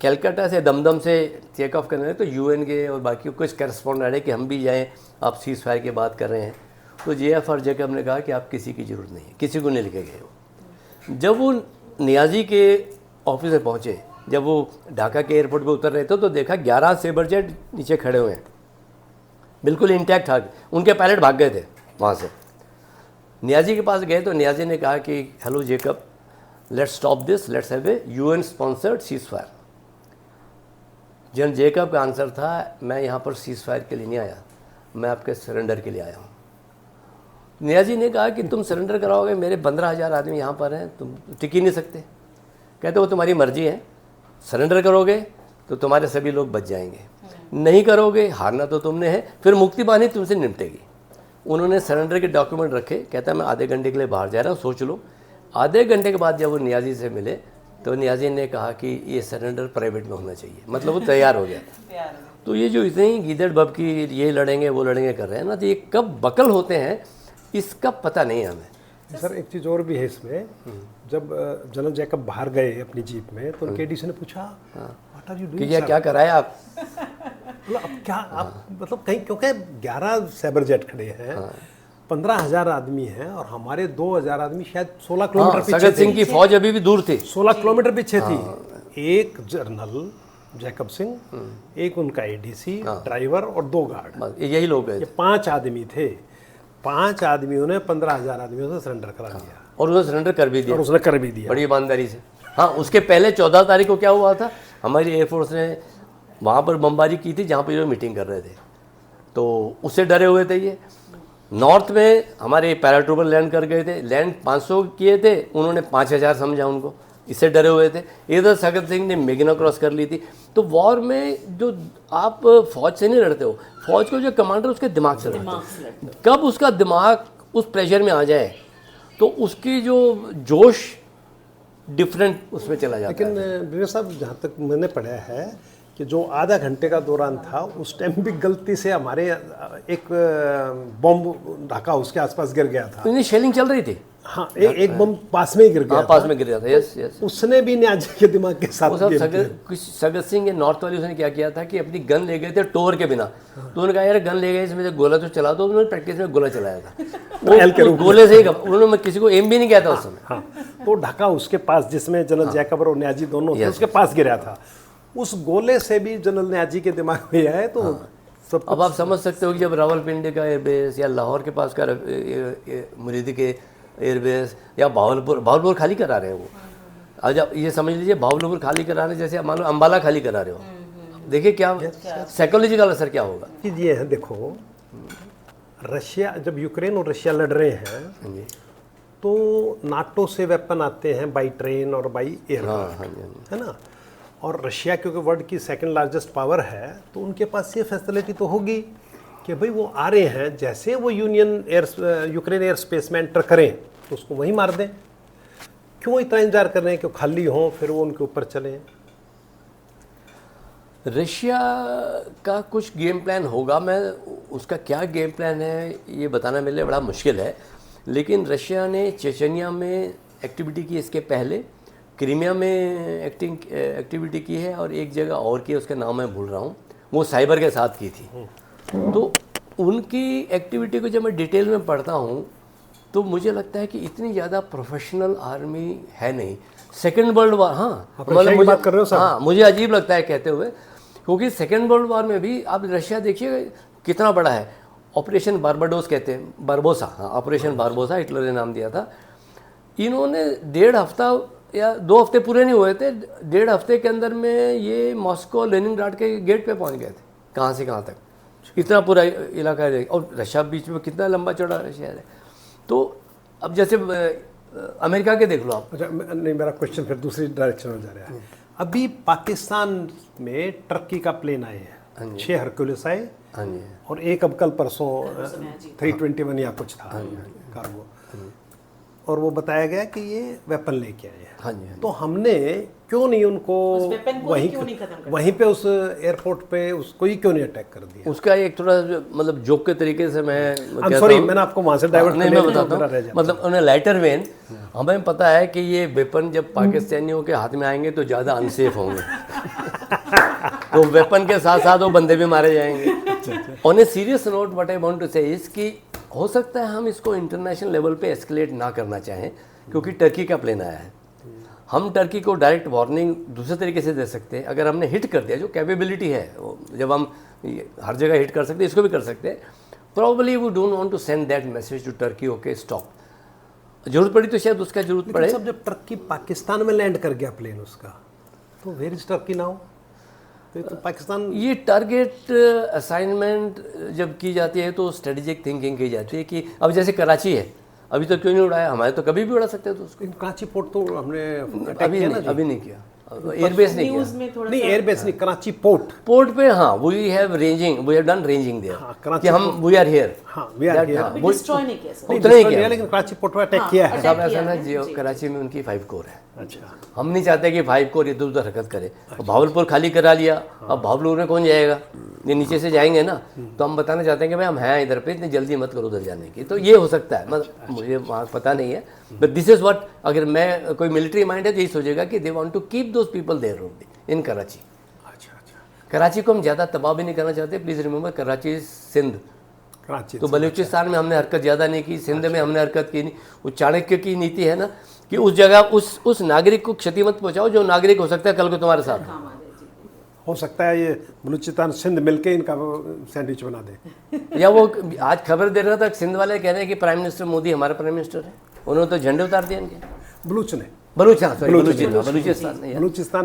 B: कलकत्ता से दमदम से टेक ऑफ करने लगे तो UN के और बाकी कुछ करस्पॉन्डेंट आए कि हम भी जाएं, आप सीज़ फायर की बात कर रहे हैं। तो JFR जेकब ने कहा कि आप किसी की ज़रूरत नहीं है, किसी को नहीं लेके गए वो। जब वो नियाजी के ऑफिस में पहुँचे, जब वो ढाका के एयरपोर्ट पर उतर रहे थे तो देखा 11 सेबर जेट नीचे खड़े हुए हैं, बिल्कुल इंटैक्ट था। उनके पायलट भाग गए थे वहाँ से। नियाजी के पास गए तो नियाजी ने कहा कि hello Jacob, let's stop this, let's have a UN sponsored cease fire. General Jacob का आंसर था, मैं यहाँ पर सीज फायर के लिए नहीं आया, मैं आपके सरेंडर के लिए आया हूँ। नियाजी ने कहा कि तुम सरेंडर कराओगे, मेरे 15,000 आदमी यहाँ पर हैं, तुम टिक ही नहीं सकते। कहते वो तुम्हारी मर्जी है, सरेंडर करोगे तो तुम्हारे सभी लोग बच जाएंगे, नहीं करोगे हारना तो तुमने है, फिर मुक्ति बानी तुमसे निपटेगी। उन्होंने सरेंडर के डॉक्यूमेंट रखे, कहता मैं आधे घंटे के लिए बाहर जा रहा हूँ, सोच लो। आधे घंटे के बाद जब वो नियाजी से मिले तो नियाजी ने कहा कि ये सरेंडर प्राइवेट में होना चाहिए, मतलब वो तैयार हो गया। तो ये जो इतने ही गीदड़ बब की ये लड़ेंगे वो लड़ेंगे कर रहे हैं ना, तो ये कब बकल होते हैं इसका पता नहीं है हमें।
C: सर एक चीज़ और भी है इसमें, जब जनरल जैकब बाहर गए अपनी जीप में तो उनके डीसी ने पूछा व्हाट आर यू डूइंग,
B: कि क्या कराया आप?
C: मतलब अब क्या आप, मतलब कहीं, क्योंकि 11 साइबर जेट खड़े हैं, 15,000 आदमी हैं, और हमारे 2,000 आदमी शायद 16 किलोमीटर पीछे थे।
B: सगत सिंह की फौज अभी भी दूर थी,
C: 16 किलोमीटर पीछे थी। एक जनरल जैकब सिंह, एक उनका ADC, ड्राइवर और 2 गार्ड,
B: यही लोग गए,
C: ये 5 आदमी थे। 5 आदमियों ने 15,000 आदमियों से सरेंडर करा दिया,
B: और उसने सरेंडर कर भी दिया,
C: और उसने कर भी दिया
B: बड़ी ईमानदारी से। हाँ, उसके पहले 14 तारीख को क्या हुआ था, हमारी एयरफोर्स ने वहाँ पर बमबारी की थी जहाँ पर ये मीटिंग कर रहे थे, तो उससे डरे हुए थे ये। नॉर्थ में हमारे पैराट्रूपर लैंड कर गए थे, लैंड 500 किए थे, उन्होंने 5000 समझा उनको, इससे डरे हुए थे। इधर सगत सिंह ने मेघना क्रॉस कर ली थी। तो वॉर में जो आप फौज से नहीं लड़ते हो, फौज को जो कमांडर उसके दिमाग से लड़ते हो। कब उसका दिमाग उस प्रेशर में आ जाए तो उसकी जो जोश डिफरेंट उसमें चला जाता है।
C: लेकिन ब्रिगेडियर साहब, जहाँ तक मैंने पढ़ा है कि जो आधा घंटे का दौरान था उस टाइम भी गलती से हमारे एक बम ढाका उसके आसपास गिर गया था।
B: इन्हें शेलिंग चल रही थी।
C: हाँ, एक बम पास में ही गिर गया
B: पास में गिर गया था। Yes yes.
C: उसने भी न्याजी के दिमाग के साथ
B: वो सब सगत सिंह नॉर्थ वाले उसने क्या किया था कि अपनी गन ले गए थे टोर के बिना। तो उन्होंने कहा यार गन ले गए, इसमें से गोला तो चला दो। उन्होंने प्रैक्टिस में गोला चलाया था वो गोले से ही। उन्होंने किसी को एम भी नहीं किया था उस समय।
C: हाँ, तो ढाका उसके पास, जिसमें जनरल जैकब और न्याजी दोनों थे, उसके पास गिरा था। उस गोले से भी जनरल न्याजी के दिमाग में आया। तो सब
B: अब आप समझ सकते हो कि जब रावलपिंडी का एयरबेस या लाहौर के पास का मुरीदी के एयरबेस या भावलपुर खाली करा रहे हैं वो। आज आप ये समझ लीजिए भावलपुर खाली करा रहे हैं जैसे मान लो अम्बाला खाली करा रहे हो। देखिए क्या साइकोलॉजिकल असर क्या होगा।
C: ये है, देखो रशिया, जब यूक्रेन और रशिया लड़ रहे हैं तो नाटो से वेपन आते हैं बाई ट्रेन और बाई एयर, है ना। और रशिया क्योंकि वर्ल्ड की सेकंड लार्जेस्ट पावर है तो उनके पास ये फैसिलिटी तो होगी कि भाई वो आ रहे हैं, जैसे वो यूक्रेन एयर स्पेस में एंटर करें तो उसको वहीं मार दें। क्यों इतना इंतजार कर रहे हैं कि खाली हों फिर वो उनके ऊपर चलें।
B: रशिया का कुछ गेम प्लान होगा, मैं उसका क्या गेम प्लान है ये बताना मेरे लिए बड़ा मुश्किल है। लेकिन रशिया ने चेचनिया में एक्टिविटी की, इसके पहले क्रीमिया में एक्टिविटी की है और एक जगह और की है, उसका नाम मैं भूल रहा हूँ, वो साइबर के साथ की थी। तो उनकी एक्टिविटी को जब मैं डिटेल में पढ़ता हूँ तो मुझे लगता है कि इतनी ज़्यादा प्रोफेशनल आर्मी है नहीं। सेकेंड वर्ल्ड वार, हाँ
C: मतलब बात कर रहे हो सर?
B: हाँ, मुझे अजीब लगता है कहते हुए, क्योंकि सेकेंड वर्ल्ड वार में भी आप रशिया देखिए कितना बड़ा है। ऑपरेशन बारबाडोस कहते हैं, बारबोसा, हाँ ऑपरेशन बारबोसा हिटलर ने नाम दिया था। इन्होंने 1.5 हफ्ता या 2 हफ्ते पूरे नहीं हुए थे, 1.5 हफ्ते के अंदर में ये मॉस्को लेनिनग्राड के गेट पे पहुंच गए थे। कहाँ से कहाँ तक, इतना पूरा इलाका है। और रशिया बीच में कितना लंबा चौड़ा रशिया है। तो अब जैसे अमेरिका के देख लो आप।
C: अच्छा, नहीं, मेरा क्वेश्चन फिर दूसरी डायरेक्शन में जा रहा है। अभी पाकिस्तान में टर्की का प्लेन आए हैं, 6 हरक्यूलिस आए और एक अब कल परसों 321 या कुछ था कार्गो, और वो बताया गया कि ये वेपन लेके आए हैं। तो हमने क्यों नहीं उनको वहीं पे उस एयरपोर्ट पे उसको ही क्यों नहीं अटैक कर दिया।
B: उसका एक थोड़ा मतलब जोक के तरीके से मैं
C: सॉरी, मैंने आपको वहां से डाइवर्ट
B: नहीं, मैं बताता हूँ। मतलब उन्हें लाइटर वेन, हमें पता है कि ये वेपन जब पाकिस्तानियों के हाथ में आएंगे तो ज़्यादा अनसेफ होंगे तो वेपन के साथ साथ वो बंदे भी मारे जाएंगे। On a serious note what I want to say is कि हो सकता है हम इसको इंटरनेशनल लेवल पे एस्केलेट ना करना चाहें, क्योंकि टर्की का प्लेन आया है। हम टर्की को डायरेक्ट वार्निंग दूसरे तरीके से दे सकते हैं। अगर हमने हिट कर दिया, जो कैपेबिलिटी है जब हम हर जगह हिट कर सकते हैं, इसको भी कर सकते हैं। Probably we don't want to send that message to Turkey, okay stop. जरूरत पड़ी तो शायद उसका जरूरत पड़े।
C: सब जब टर्की पाकिस्तान में लैंड कर गया प्लेन उसका, तो वेयर इज टर्की नाउ? तो पाकिस्तान,
B: ये टारगेट असाइनमेंट जब की जाती है तो स्ट्रेटेजिक थिंकिंग की जाती है कि अब जैसे कराची है, अभी तो क्यों नहीं उड़ाया, हमारे तो कभी भी उड़ा सकते हैं। तो उसको
C: कराची पोर्ट तो हमने
B: अभी नहीं किया, एयरबेस नहीं किया।
C: नहीं, एयरबेस नहीं, कराची पोर्ट
B: पे हाँ, we have ranging, we have done ranging there कि हम वी आर हियर।
C: हाँ, वी आर हियर।
A: डिस्ट्रॉय नहीं किया सर,
B: उतना ही किया,
C: लेकिन कराची पोर्ट पर अटैक किया है।
B: सब ऐसा ना, जो कराची में उनकी 5 कोर है।
C: अच्छा,
B: हम नहीं चाहते कि 5 कोर इधर उधर हरकत करे। भावलपुर खाली करा लिया, अब भावलपुर में कौन जाएगा? ये नीचे से जाएंगे ना, तो हम बताना चाहते हैं कि भाई हम हैं इधर पे, इतनी जल्दी मत करो उधर जाने की। तो ये हो सकता है, मतलब मुझे वहाँ पता नहीं है, बट दिस इज व्हाट, अगर मैं कोई मिलिट्री माइंड है तो यही सोचेगा कि they want to keep those people there only in Karachi.
C: अच्छा।
B: कराची को हम ज़्यादा तबाह भी नहीं करना चाहते। Please remember, Karachi is Sindh.
C: Karachi
B: तो बलूचिस्तान में हमने हरकत ज़्यादा नहीं की, सिंध में हमने हरकत की नहीं। वो चाणक्य की नीति है ना कि उस जगह उस नागरिक को क्षति मत पहुंचाओ जो नागरिक हो सकता है कल को तुम्हारे साथ।
C: हो सकता है ये बलूचिस्तान सिंध मिलके इनका सैंडविच बना दे।
B: या वो आज खबर दे रहा था, सिंध वाले कह रहे हैं कि प्राइम मिनिस्टर मोदी हमारा प्राइम मिनिस्टर है। उन्होंने तो झंडे उतार दिए इनके।
C: बलूच ने बलूचिस्तान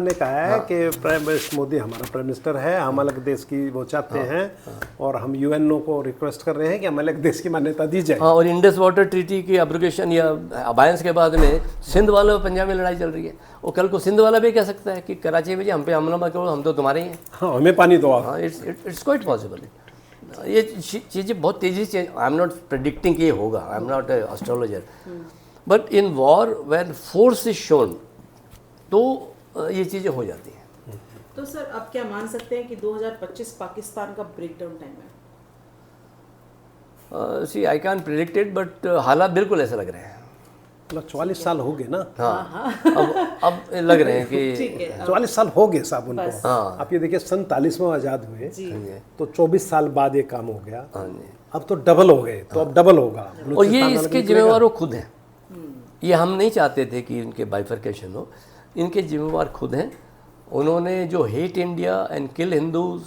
C: ने कहा है कि प्राइम मिनिस्टर मोदी हमारा प्राइम मिनिस्टर है, हम अलग देश की वो चाहते हैं और हम यूएनओ को रिक्वेस्ट कर रहे हैं कि हम अलग देश की मान्यता दी जाए।
B: हाँ, और इंडस वाटर ट्रीटी की एब्रोगेशन या अबायंस के बाद में सिंध वालों और पंजाब में लड़ाई चल रही है, और कल को सिंध वाला भी कह सकता है कि कराची में जी हम पे हमला मत करो, हम तो तुम्हारे ही हैं।
C: हाँ, हमें पानी दो आप।
B: हाँ, इट्स क्वाइट पॉसिबल। ये चीज़ें बहुत तेज़ी से, आई एम नॉट प्रेडिक्टिंग कि ये होगा, I am not astrologer, but in war when force is shown तो ये चीज़ें हो जाती हैं।
A: तो सर आप क्या मान सकते हैं कि 2025 पाकिस्तान का ब्रेकडाउन टाइम है?
B: See I can predict it, but हालात बिल्कुल ऐसे लग रहे हैं।
C: मतलब 44 साल हो गए ना।
B: हाँ, अब लग रहे हैं कि
C: 44 साल हो गए साहब उनको।
B: हाँ।
C: आप ये देखिए 47 में आज़ाद हुए तो 24 साल बाद ये काम हो गया। अब तो डबल हो गए, तो अब डबल होगा।
B: और ये इसके जिम्मेवार वो खुद हैं। ये हम नहीं चाहते थे कि इनके बाइफर्केशन हो, इनके जिम्मेवार खुद हैं। उन्होंने जो hate India and kill Hindus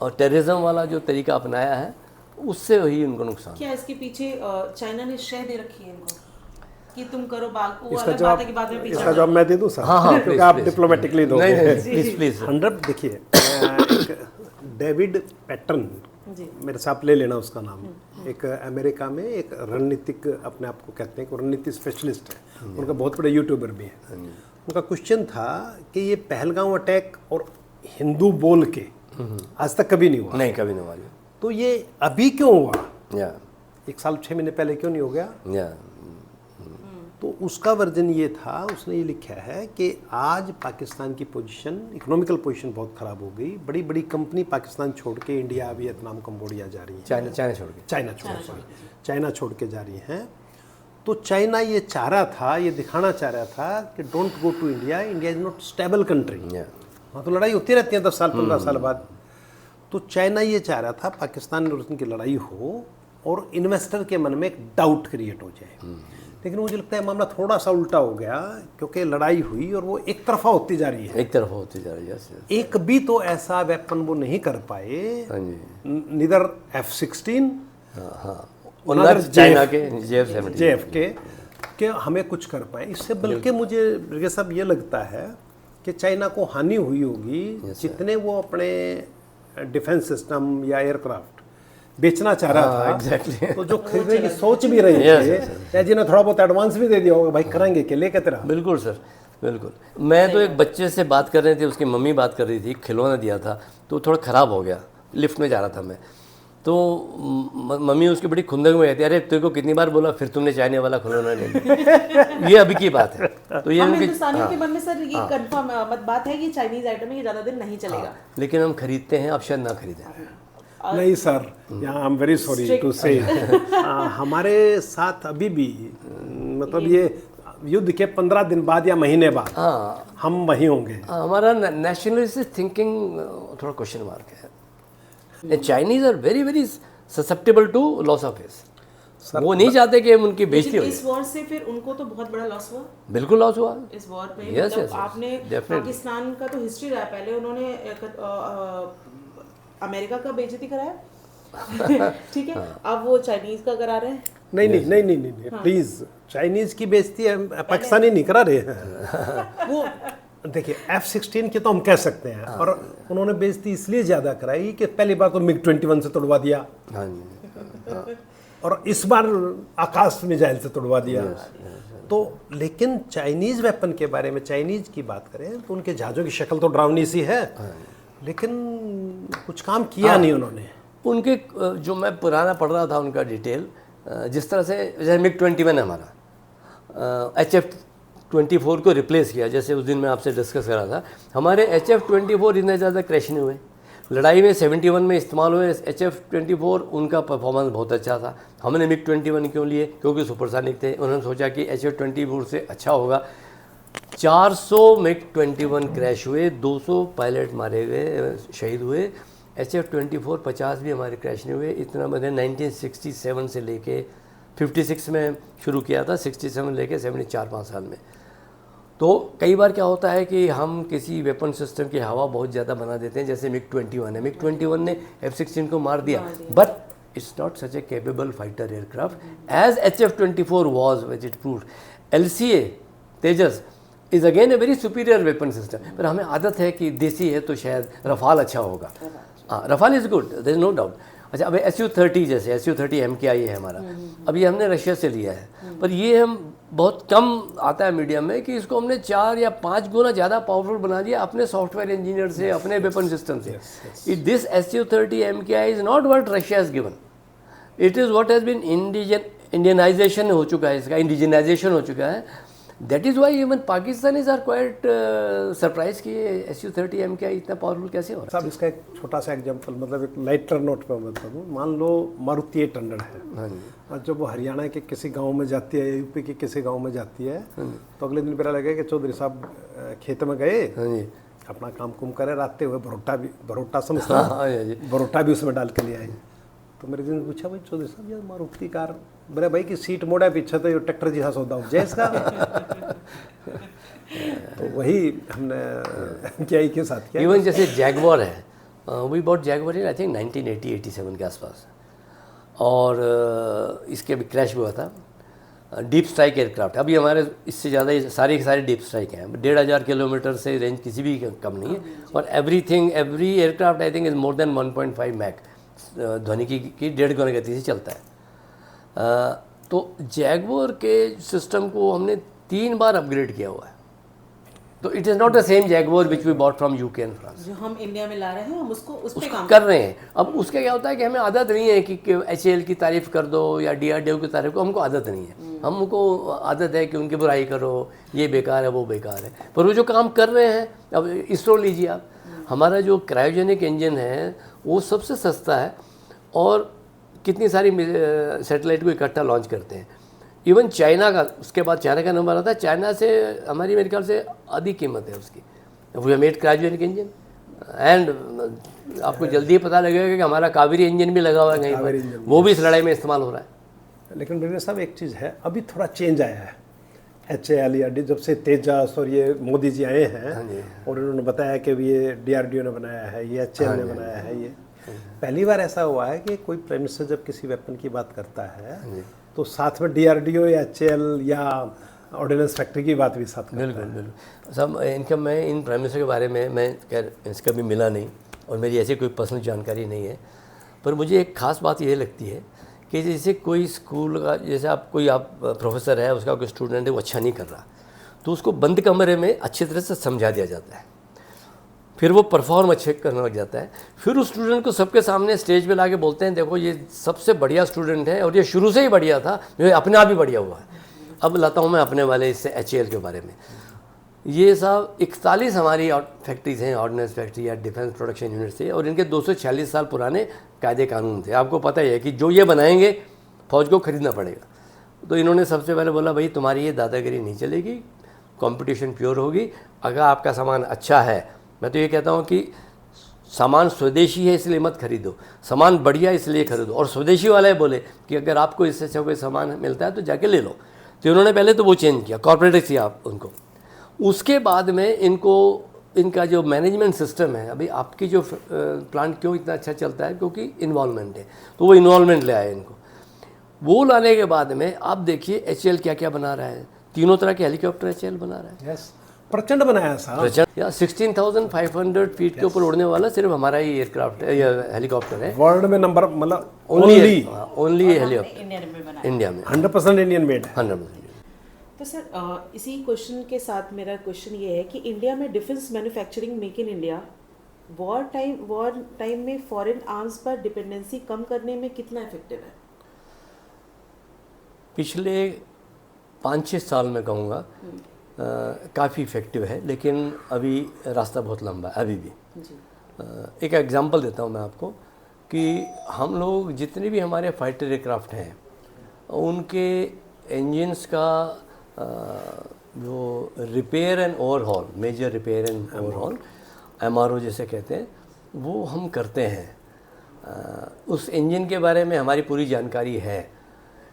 B: और टेररिज्म वाला जो तरीका अपनाया है, उससे ही उनको नुकसान।
A: क्या इसके पीछे चाइना ने शह दे रखी है इनको कि तुम करो बात, वो
C: इसका
A: अलग बात है कि बाद में पीछे
C: इसका जवाब मैं दे दूं सर?
B: हाँ,
C: क्योंकि आप डिप्लोमेटिकली दोगे।
B: नहीं, प्लीज प्लीज।
C: 100 देखिए, डेविड पैटर्न, मेरे साथ ले लेना उसका नाम, एक अमेरिका में एक रणनीतिक अपने आप को कहते हैं, रणनीति स्पेशलिस्ट है, उनका बहुत बड़ा यूट्यूबर भी है। उनका क्वेश्चन था कि ये पहलगाम अटैक और हिंदू बोल के आज तक कभी नहीं हुआ।
B: नहीं, कभी नहीं हुआ।
C: तो ये अभी क्यों हुआ?
B: या
C: 1 साल 6 महीने पहले क्यों नहीं हो गया?
B: या
C: तो उसका वर्जन ये था, उसने ये लिखा है कि आज पाकिस्तान की पोजीशन, इकोनॉमिकल पोजीशन बहुत ख़राब हो गई। बड़ी बड़ी कंपनी पाकिस्तान छोड़ के इंडिया, वियतनाम, कंबोडिया जा रही है। चाइना छोड़ के जा रही हैं। तो चाइना ये चाह रहा था, ये दिखाना चाह रहा था कि don't go to India, India is not stable country. वहाँ तो लड़ाई होती रहती है 10 साल 15 साल बाद। तो चाइना ये चाह रहा था पाकिस्तान और उनकी लड़ाई हो और इन्वेस्टर के मन में एक डाउट क्रिएट हो जाए। लेकिन मुझे लगता है मामला थोड़ा सा उल्टा हो गया, क्योंकि लड़ाई हुई और वो एक तरफा होती जा रही है।
B: एक तरफा होती जा रही है।
C: एक भी तो ऐसा वेपन वो नहीं कर पाए, निदर F-16
B: चाइना के JF-17
C: के हमें कुछ कर पाए इससे। बल्कि मुझे सब ये लगता है कि चाइना को हानि हुई होगी जितने वो अपने डिफेंस सिस्टम या एयरक्राफ्ट बेचना चाह रहा था।
B: एग्जैक्टली।
C: तो जो खरीदने की सोच भी रही थी, या जिन्हें थोड़ा बहुत एडवांस भी दे दिया होगा, भाई करेंगे के लेके तेरा।
B: बिल्कुल सर, बिल्कुल। मैं तो एक बच्चे से बात कर रहे थे, उसकी मम्मी बात कर रही थी, खिलौना दिया था तो थोड़ा ख़राब हो गया, लिफ्ट में जा रहा था मैं, तो मम्मी उसकी बड़ी खुंदक में कहती है, अरे तेरे को कितनी बार बोला, फिर तुमने चाइना वाला खिलौना ले लिया। ये अभी की बात है। तो ये
A: हिंदुस्तानियों के मन में सर ये कंफर्म बात है कि चाइनीज आइटम है, ये ज़्यादा दिन नहीं चलेगा।
B: लेकिन हम खरीदते हैं, अब शायद ना खरीदें।
C: नहीं सर, यहाँ I am very sorry to say, हमारे साथ अभी भी मतलब ये युद्ध के 15 दिन बाद या महीने बाद हम वहीं होंगे।
B: हमारा नेशनलिस्ट थिंकिंग थोड़ा क्वेश्चन मार्क है। Chinese are very very susceptible to loss of face. वो नहीं चाहते कि उनकी बेइज्जती हो।
A: इस वॉर से फिर उनको तो बहुत बड़ा लॉस हुआ।
B: बिल्कुल लॉस हुआ
A: इस वॉर में।
B: yes, yes,
A: आपने पाकिस्तान का तो हिस्ट्री रहा, पहले उन्होंने अमेरिका का बेइज्जती कराया। ठीक है, अब वो चाइनीज का करा रहे हैं।
C: नहीं प्लीज, चाइनीज की बेइज्जती पाकिस्तानी नहीं करा रहे हैं। वो देखिए F-16 की तो हम कह सकते हैं, और उन्होंने बेइज्जती इसलिए ज़्यादा कराई कि पहली बार तो MiG-21 से तोड़वा दिया, और इस बार आकाश मिसाइल से तोड़वा दिया। तो लेकिन चाइनीज़ वेपन के बारे में, चाइनीज़ की बात करें तो उनके जहाज़ों की शक्ल तो डरावनी सी है, लेकिन कुछ काम किया नहीं उन्होंने।
B: उनके जो मैं पुराना पढ़ रहा था उनका डिटेल, जिस तरह से जैसे MiG-21 है हमारा, HF-24 को रिप्लेस किया, जैसे उस दिन मैं आपसे डिस्कस कर रहा था, हमारे HF-24 इतने ज़्यादा क्रैश नहीं हुए। लड़ाई में 71 में इस्तेमाल हुए HF-24, उनका परफॉर्मेंस बहुत अच्छा था। हमने MiG-21 क्यों लिए? क्योंकि सुपरसोनिक थे। उन्होंने सोचा कि HF-24 से अच्छा होगा। 400 MiG-21 क्रैश हुए, 200 पायलट मारे गए, शहीद हुए। HF-24 50 भी हमारे क्रैश नहीं हुए। इतना मैंने 1967 से लेके 56 में शुरू किया था, 67 लेके 74 5 साल में। तो कई बार क्या होता है कि हम किसी वेपन सिस्टम की हवा बहुत ज़्यादा बना देते हैं, जैसे MiG-21 है। MiG-21 ने F-16 को मार दिया, but it's not such a capable fighter aircraft as HF-24 was, which it proved. LCA Tejas is again a very superior weapon system. पर हमें आदत है कि देसी है तो शायद रफाल अच्छा होगा। हाँ, Rafale is good, there is no doubt. अच्छा, अब SU-30 जैसे SU-30 MKI है हमारा, अब ये हमने रशिया से लिया है, पर ये हम बहुत कम आता है मीडिया में कि इसको हमने 4 या 5 गुना ज़्यादा पावरफुल बना दिया अपने सॉफ्टवेयर इंजीनियर से, अपने वेपन सिस्टम से। This SU-30 MKI is not what Russia has given, it is what has been Indianisation हो चुका है, इसका इंडिजिनाइजेशन हो चुका है। That is why even Pakistanis are quite surprise कि SU-30 MKI इतना पावरफुल कैसे हो रहा है।
C: साहब इसका एक छोटा सा एग्जांपल, मतलब एक लाइटर नोट पे मैं बता दूँ। मान लो मारुति 800 है,
B: हाँ जी,
C: और जब वो हरियाणा के किसी गांव में जाती है, यूपी के किसी गांव में जाती है, तो अगले दिन पता लगे कि चौधरी साहब खेत में गए,
B: हाँ जी,
C: अपना काम कुम करे, राते हुए भरोटा समझता है, भरोटा भी उसमें डाल के ले आए। तो मेरे दिन पूछा, भाई चौधरी साहब यार मारुति कार, मेरे भाई की सीट मोड़ा पीछे तो ये ट्रैक्टर जैसा सौदा हो जाए इसका। तो वही हमने क्या के साथ किया।
B: इवन जैसे जैगवार है, we bought Jaguar in I think 1980-87 के आसपास, और इसके अभी क्रैश हुआ था। डीप स्ट्राइक एयरक्राफ्ट, अभी हमारे इससे ज़्यादा सारे के सारे डीप स्ट्राइक हैं, 1500 किलोमीटर से रेंज किसी भी कम नहीं है, और every aircraft I think is more than 1.5 Mach ध्वनि की 1.5 गुना गति से चलता है। तो जैगवार के सिस्टम को हमने 3 बार अपग्रेड किया हुआ है। तो it is not the same Jaguar which we bought from UK and France.
A: जो हम इंडिया में ला रहे हैं हम उसको उस पे काम
B: कर रहे हैं। अब उसका क्या होता है कि हमें आदत नहीं है कि HAL की तारीफ़ कर दो या DRDO की तारीफ़ को, हमको आदत नहीं है। हमको आदत है कि उनकी बुराई करो, ये बेकार है वो बेकार है। पर वो जो काम कर रहे हैं, अब इसरो लीजिए आप, हमारा जो क्रायोजेनिक इंजन है वो सबसे सस्ता है, और कितनी सारी सैटेलाइट को इकट्ठा लॉन्च करते हैं। इवन चाइना का, उसके बाद चाइना का नंबर आता है, चाइना से हमारी मेरे ख्याल से आधी कीमत है उसकी। We have made cryogenic engine, and आपको जल्दी पता लगेगा कि हमारा कावेरी इंजन भी लगा हुआ है कहीं पर, वो भी इस लड़ाई में इस्तेमाल हो रहा है।
C: लेकिन ब्रिगेडियर साहब एक चीज़ है, अभी थोड़ा चेंज आया है। HAL या जब से तेजस और ये मोदी जी आए हैं, और उन्होंने बताया कि ये DRDO ने बनाया है, ये HAL ने बनाया है। ये पहली बार ऐसा हुआ है कि कोई प्राइम मिनिस्टर जब किसी वेपन की बात करता है तो साथ में DRDO या HAL या ऑर्डिनेंस फैक्ट्री की बात भी साथ करता है।
B: बिल्कुल बिल्कुल। सब इनका, मैं इन प्राइम मिनिस्टर के बारे में मैं खैर इसका भी मिला नहीं, और मेरी ऐसी कोई पर्सनल जानकारी नहीं है, पर मुझे एक ख़ास बात ये लगती है कि जैसे कोई स्कूल का, जैसे आप प्रोफेसर है, उसका कोई स्टूडेंट है वो अच्छा नहीं कर रहा, तो उसको बंद कमरे में अच्छी तरह से समझा दिया जाता है, फिर वो परफॉर्म अच्छे करने लग जाता है। फिर उस स्टूडेंट को सबके सामने स्टेज पे लाके बोलते हैं, देखो ये सबसे बढ़िया स्टूडेंट है, और ये शुरू से ही बढ़िया था, जो अपने आप ही बढ़िया हुआ है। अब लाता हूँ मैं अपने वाले इससे HAL के बारे में। ये साहब 41 हमारी फैक्ट्रीज हैं, ऑर्डिनेंस फैक्ट्री या डिफेंस प्रोडक्शन यूनिट से, और इनके 246 साल पुराने कायदे कानून थे। आपको पता ही है कि जो ये बनाएंगे फौज को खरीदना पड़ेगा। तो इन्होंने सबसे पहले बोला, भाई तुम्हारी ये दादागिरी नहीं चलेगी, कंपटीशन प्योर होगी। अगर आपका सामान अच्छा है, मैं तो ये कहता हूँ कि सामान स्वदेशी है इसलिए मत खरीदो, सामान बढ़िया इसलिए खरीदो। और स्वदेशी वाले बोले कि अगर आपको इससे अच्छा कोई सामान मिलता है तो जाके ले लो। तो इन्होंने पहले तो वो चेंज किया, कॉर्पोरेट किया आप उनको। उसके बाद में इनका जो मैनेजमेंट सिस्टम है, अभी आपकी जो प्लांट क्यों इतना अच्छा चलता है, क्योंकि इन्वॉल्वमेंट है, तो वो इन्वॉल्वमेंट ले आए इनको। वो लाने के बाद में आप देखिए HAL क्या क्या बना रहा है, 3 तरह के हेलीकॉप्टर HAL बना रहा है।
C: यस, प्रचंड बनाया साहब।
B: प्रचंड, या 16,500 फीट के ऊपर उड़ने वाला सिर्फ हमारा ही एयरक्राफ्ट है या हेलीकॉप्टर है।
C: वर्ल्ड में नंबर, मतलब
B: ओनली हेलीकॉप्टर इंडिया में
C: 100% इंडियन मेड है।
B: 100%।
A: तो सर इसी क्वेश्चन के साथ मेरा क्वेश्चन ये है कि इंडिया में defence manufacturing, make in India, war time में फॉरेन आर्म्स पर डिपेंडेंसी कम करने में कितना इफेक्टिव है?
B: पिछले 5-6 साल में कहूँगा काफ़ी इफ़ेक्टिव है, लेकिन अभी रास्ता बहुत लंबा है अभी भी। एक एग्जांपल देता हूँ मैं आपको कि हम लोग जितने भी हमारे फाइटर एयरक्राफ्ट हैं उनके इंजन्स का जो repair and overhaul, major repair and overhaul, MRO जैसे कहते हैं, वो हम करते हैं। उस इंजन के बारे में हमारी पूरी जानकारी है,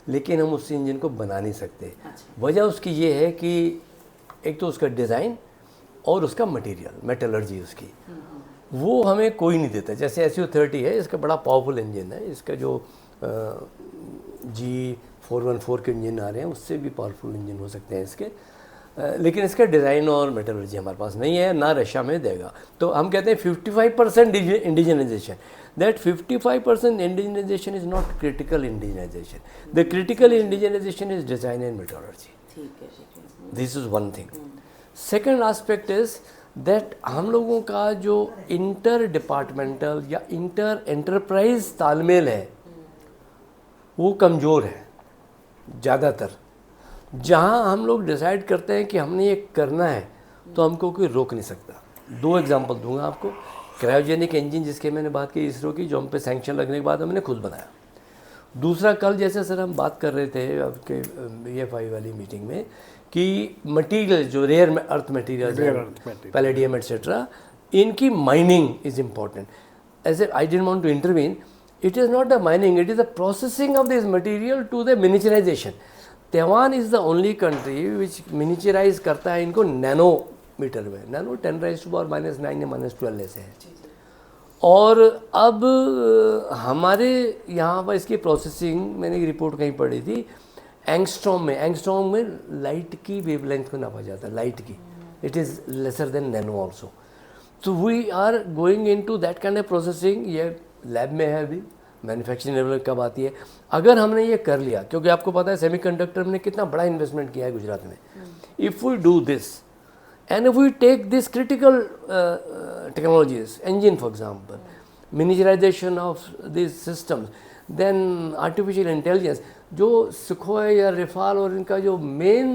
B: लेकिन हम उस इंजन को बना नहीं सकते। वजह उसकी ये है कि एक तो उसका डिज़ाइन और उसका मटेरियल, मेटलर्जी उसकी, वो हमें कोई नहीं देता। जैसे SU-30 है, इसका बड़ा पावरफुल इंजन है, इसका जो G414 के इंजन आ रहे हैं उससे भी पावरफुल इंजन हो सकते हैं इसके। लेकिन इसका डिज़ाइन और मेटलर्जी हमारे पास नहीं है, ना रशिया में देगा। तो हम कहते हैं 55% indigenisation. That 55% indigenisation is not critical indigenisation. The critical indigenisation is design and metallurgy.
A: ठीक है।
B: This is one thing. Second aspect is that हम लोगों का जो इंटर डिपार्टमेंटल या इंटर एंटरप्राइज तालमेल है वो कमज़ोर है ज़्यादातर। जहाँ हम लोग डिसाइड करते हैं कि हमने ये करना है तो हमको कोई रोक नहीं सकता। 2 एग्जांपल दूंगा आपको। क्रायोजेनिक इंजन जिसके मैंने बात की इसरो की, जो हम पे सैंक्शन लगने के बाद हमने खुद बनाया। दूसरा, कल जैसे सर हम बात कर रहे थे आपके EFI वाली मीटिंग में कि मटीरियल जो rare earth material palladium etcetera, इनकी mining is important. As I didn't want to intervene, it is not the mining, it is the processing of this material to the miniaturisation. Taiwan is the only country which miniaturise करता है इनको nanometre में। Nano 10⁻⁻⁹ या -12 ऐसे है। और अब हमारे यहाँ पर इसकी प्रोसेसिंग, मैंने एक रिपोर्ट कहीं पढ़ी थी, एंगस्ट्रॉम में लाइट की वेवलेंथ को नापा जाता है, लाइट की। It is lesser than nano also. तो we are going into that kind of processing. ये लैब में है अभी, मैन्युफैक्चरिंग लेवल कब आती है। अगर हमने ये कर लिया, क्योंकि आपको पता है सेमीकंडक्टर में कितना बड़ा इन्वेस्टमेंट किया है गुजरात में। If we do this and if we take this critical technologies, engine for example, miniaturization of these systems, then artificial intelligence, जो सुखोई या रिफाल और इनका जो मेन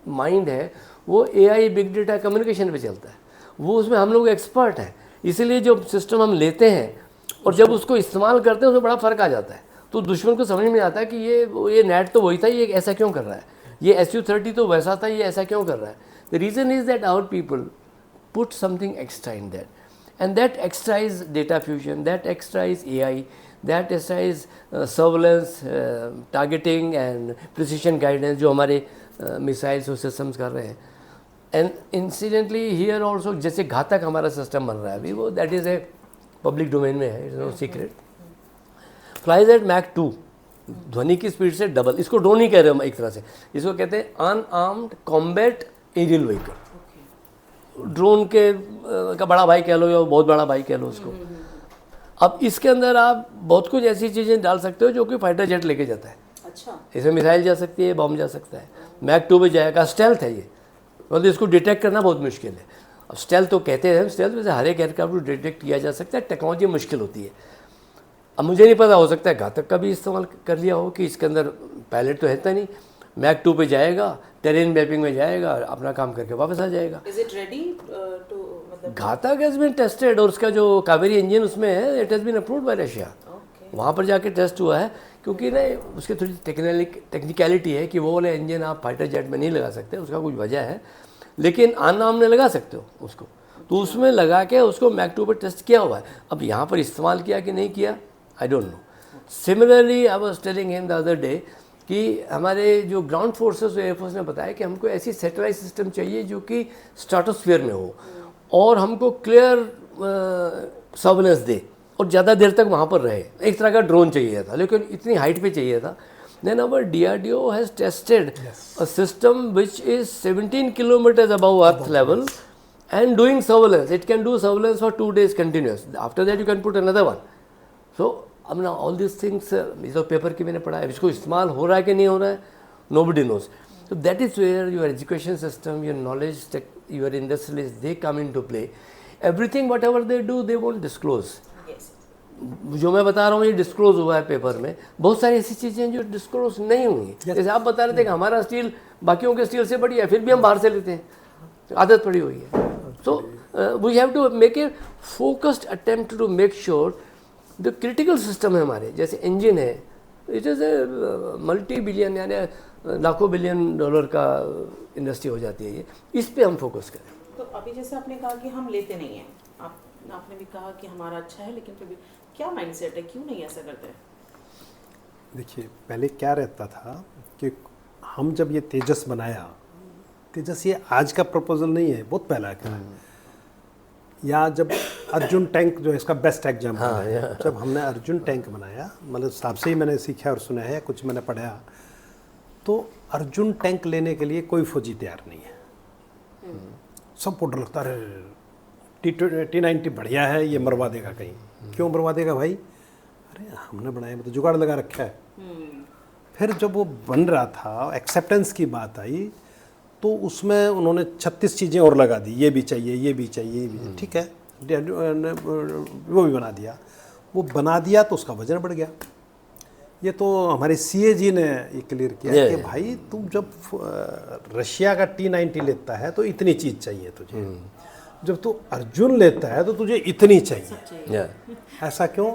B: माइंड है वो AI बिग डेटा कम्युनिकेशन पे चलता है। वो उसमें हम लोग एक्सपर्ट हैं। इसीलिए जो सिस्टम हम लेते हैं और जब उसको इस्तेमाल करते हैं उसमें बड़ा फ़र्क आ जाता है। तो दुश्मन को समझ में आता है कि ये नेट तो वही था, ये ऐसा क्यों कर रहा है, ये SU-30 तो वैसा था, ये ऐसा क्यों कर रहा है। The reason is that our people put something extra in that, and that extra is data fusion, that extra is AI, that extra is surveillance, targeting and precision guidance जो हमारे मिसाइल्स और सिस्टम्स कर रहे हैं। And incidentally here also, जैसे घातक हमारा system बन रहा है अभी, वो that is a public domain में है, it's no secret. Flies at Mach 2, ध्वनि की स्पीड से डबल। इसको ड्रोन ही कह रहे हो एक तरह से, इसको कहते हैं unarmed combat aerial vehicle. Drone के का बड़ा भाई कह लो या बहुत बड़ा भाई कह लो उसको। अब इसके अंदर आप बहुत कुछ ऐसी चीज़ें डाल सकते हो जो कि फाइटर जेट लेके जाता है।
A: अच्छा,
B: इसमें मिसाइल जा सकती है, बॉम्ब जा सकता है। मैक 2 पे जाएगा, स्टेल्थ है ये, मतलब इसको डिटेक्ट करना बहुत मुश्किल है। अब स्टेल्थ तो कहते हैं, स्टेल्थ वैसे हर एक एयरक्राफ्ट को डिटेक्ट किया जा सकता है, टेक्नोलॉजी मुश्किल होती है। अब मुझे नहीं पता, हो सकता है घातक का भी इस्तेमाल कर लिया हो कि इसके अंदर पायलट तो है नहीं, मैक 2 पे जाएगा, टेरेन मैपिंग में जाएगा, अपना काम करके वापस आ जाएगा।
A: Is it ready to मतलब
B: घातक हैज़ बीन टेस्टेड, और उसका जो कावेरी इंजन उसमें है, it has been approved by Russia. वहाँ पर जाके टेस्ट हुआ है, क्योंकि ना उसकी थोड़ी टेक्निकलिटी है कि वो वाले इंजन आप फाइटर जेट में नहीं लगा सकते, उसका कुछ वजह है, लेकिन आमने लगा सकते हो उसको। तो उसमें लगा के उसको मैक 2 पर टेस्ट किया हुआ है। अब यहाँ पर इस्तेमाल किया कि नहीं किया, I don't know. Similarly I was telling him the other day कि हमारे जो ग्राउंड फोर्सेस और एयरफोर्स ने बताया कि हमको ऐसी सैटेलाइट सिस्टम चाहिए जो कि स्ट्रेटोस्फीयर में हो और हमको क्लियर सर्वेलेंस दे और ज़्यादा देर तक वहाँ पर रहे। एक तरह का ड्रोन चाहिए था, लेकिन इतनी हाइट पे चाहिए था। Then our DRDO has tested a system which is 17 kilometres above earth level and doing surveillance. It can do surveillance for 2 days continuous. After that you can put another one. So अब ना all these things, ये तो paper की मैंने पढ़ा है, इसको इस्तेमाल हो रहा है कि नहीं हो रहा है, nobody knows. So that is where your education system, your knowledge, your industrialists, they come into play. Everything whatever they do, they won't disclose.
A: yes.
B: जो मैं बता रहा हूँ ये डिस्क्लोज हुआ है पेपर में। बहुत सारी ऐसी चीज़ें जो डिस्क्लोज नहीं हुई। जैसे आप बता रहे थे कि हमारा स्टील बाकियों के स्टील से बढ़िया है, फिर भी हम बाहर से लेते हैं, आदत पड़ी हुई है। So we have to make a focused attempt to make sure the critical system है हमारे, जैसे इंजन है, it is a multi-billion यानी लाखों बिलियन डॉलर का इंडस्ट्री हो जाती है ये, इस पे हम फोकस करें।
A: तो अभी जैसे आपने कहा कि हम लेते नहीं हैं, आपने भी कहा कि हमारा अच्छा है, लेकिन फिर भी क्या माइंडसेट है, क्यों नहीं ऐसा करते हैं?
C: देखिए, पहले क्या रहता था कि हम जब ये तेजस बनाया, तेजस ये आज का प्रपोजल नहीं है, बहुत पहला का। या जब अर्जुन टैंक जो है इसका बेस्ट एग्जाम्पल है, जब हमने अर्जुन टैंक बनाया, मतलब साहब से ही मैंने सीखा और सुना है, कुछ मैंने पढ़ा, तो अर्जुन टैंक लेने के लिए कोई फौजी तैयार नहीं है। सब को डर लगता है T90 बढ़िया है, ये मरवा देगा कहीं। क्यों मरवा देगा भाई? अरे हमने बनाया, मतलब जुगाड़ लगा रखा है। फिर जब वो बन रहा था, एक्सेप्टेंस की बात आई, तो उसमें उन्होंने 36 चीज़ें और लगा दी, ये भी चाहिए, ये भी चाहिए, ये भी चाहिए। ठीक है, वो भी बना दिया। वो बना दिया तो उसका वजन बढ़ गया। ये तो हमारे CAG ने ये क्लियर किया कि भाई तुम जब रशिया का T90 लेता है तो इतनी चीज़ चाहिए तुझे, जब तू अर्जुन लेता है तो तुझे इतनी चाहिए। ऐसा क्यों?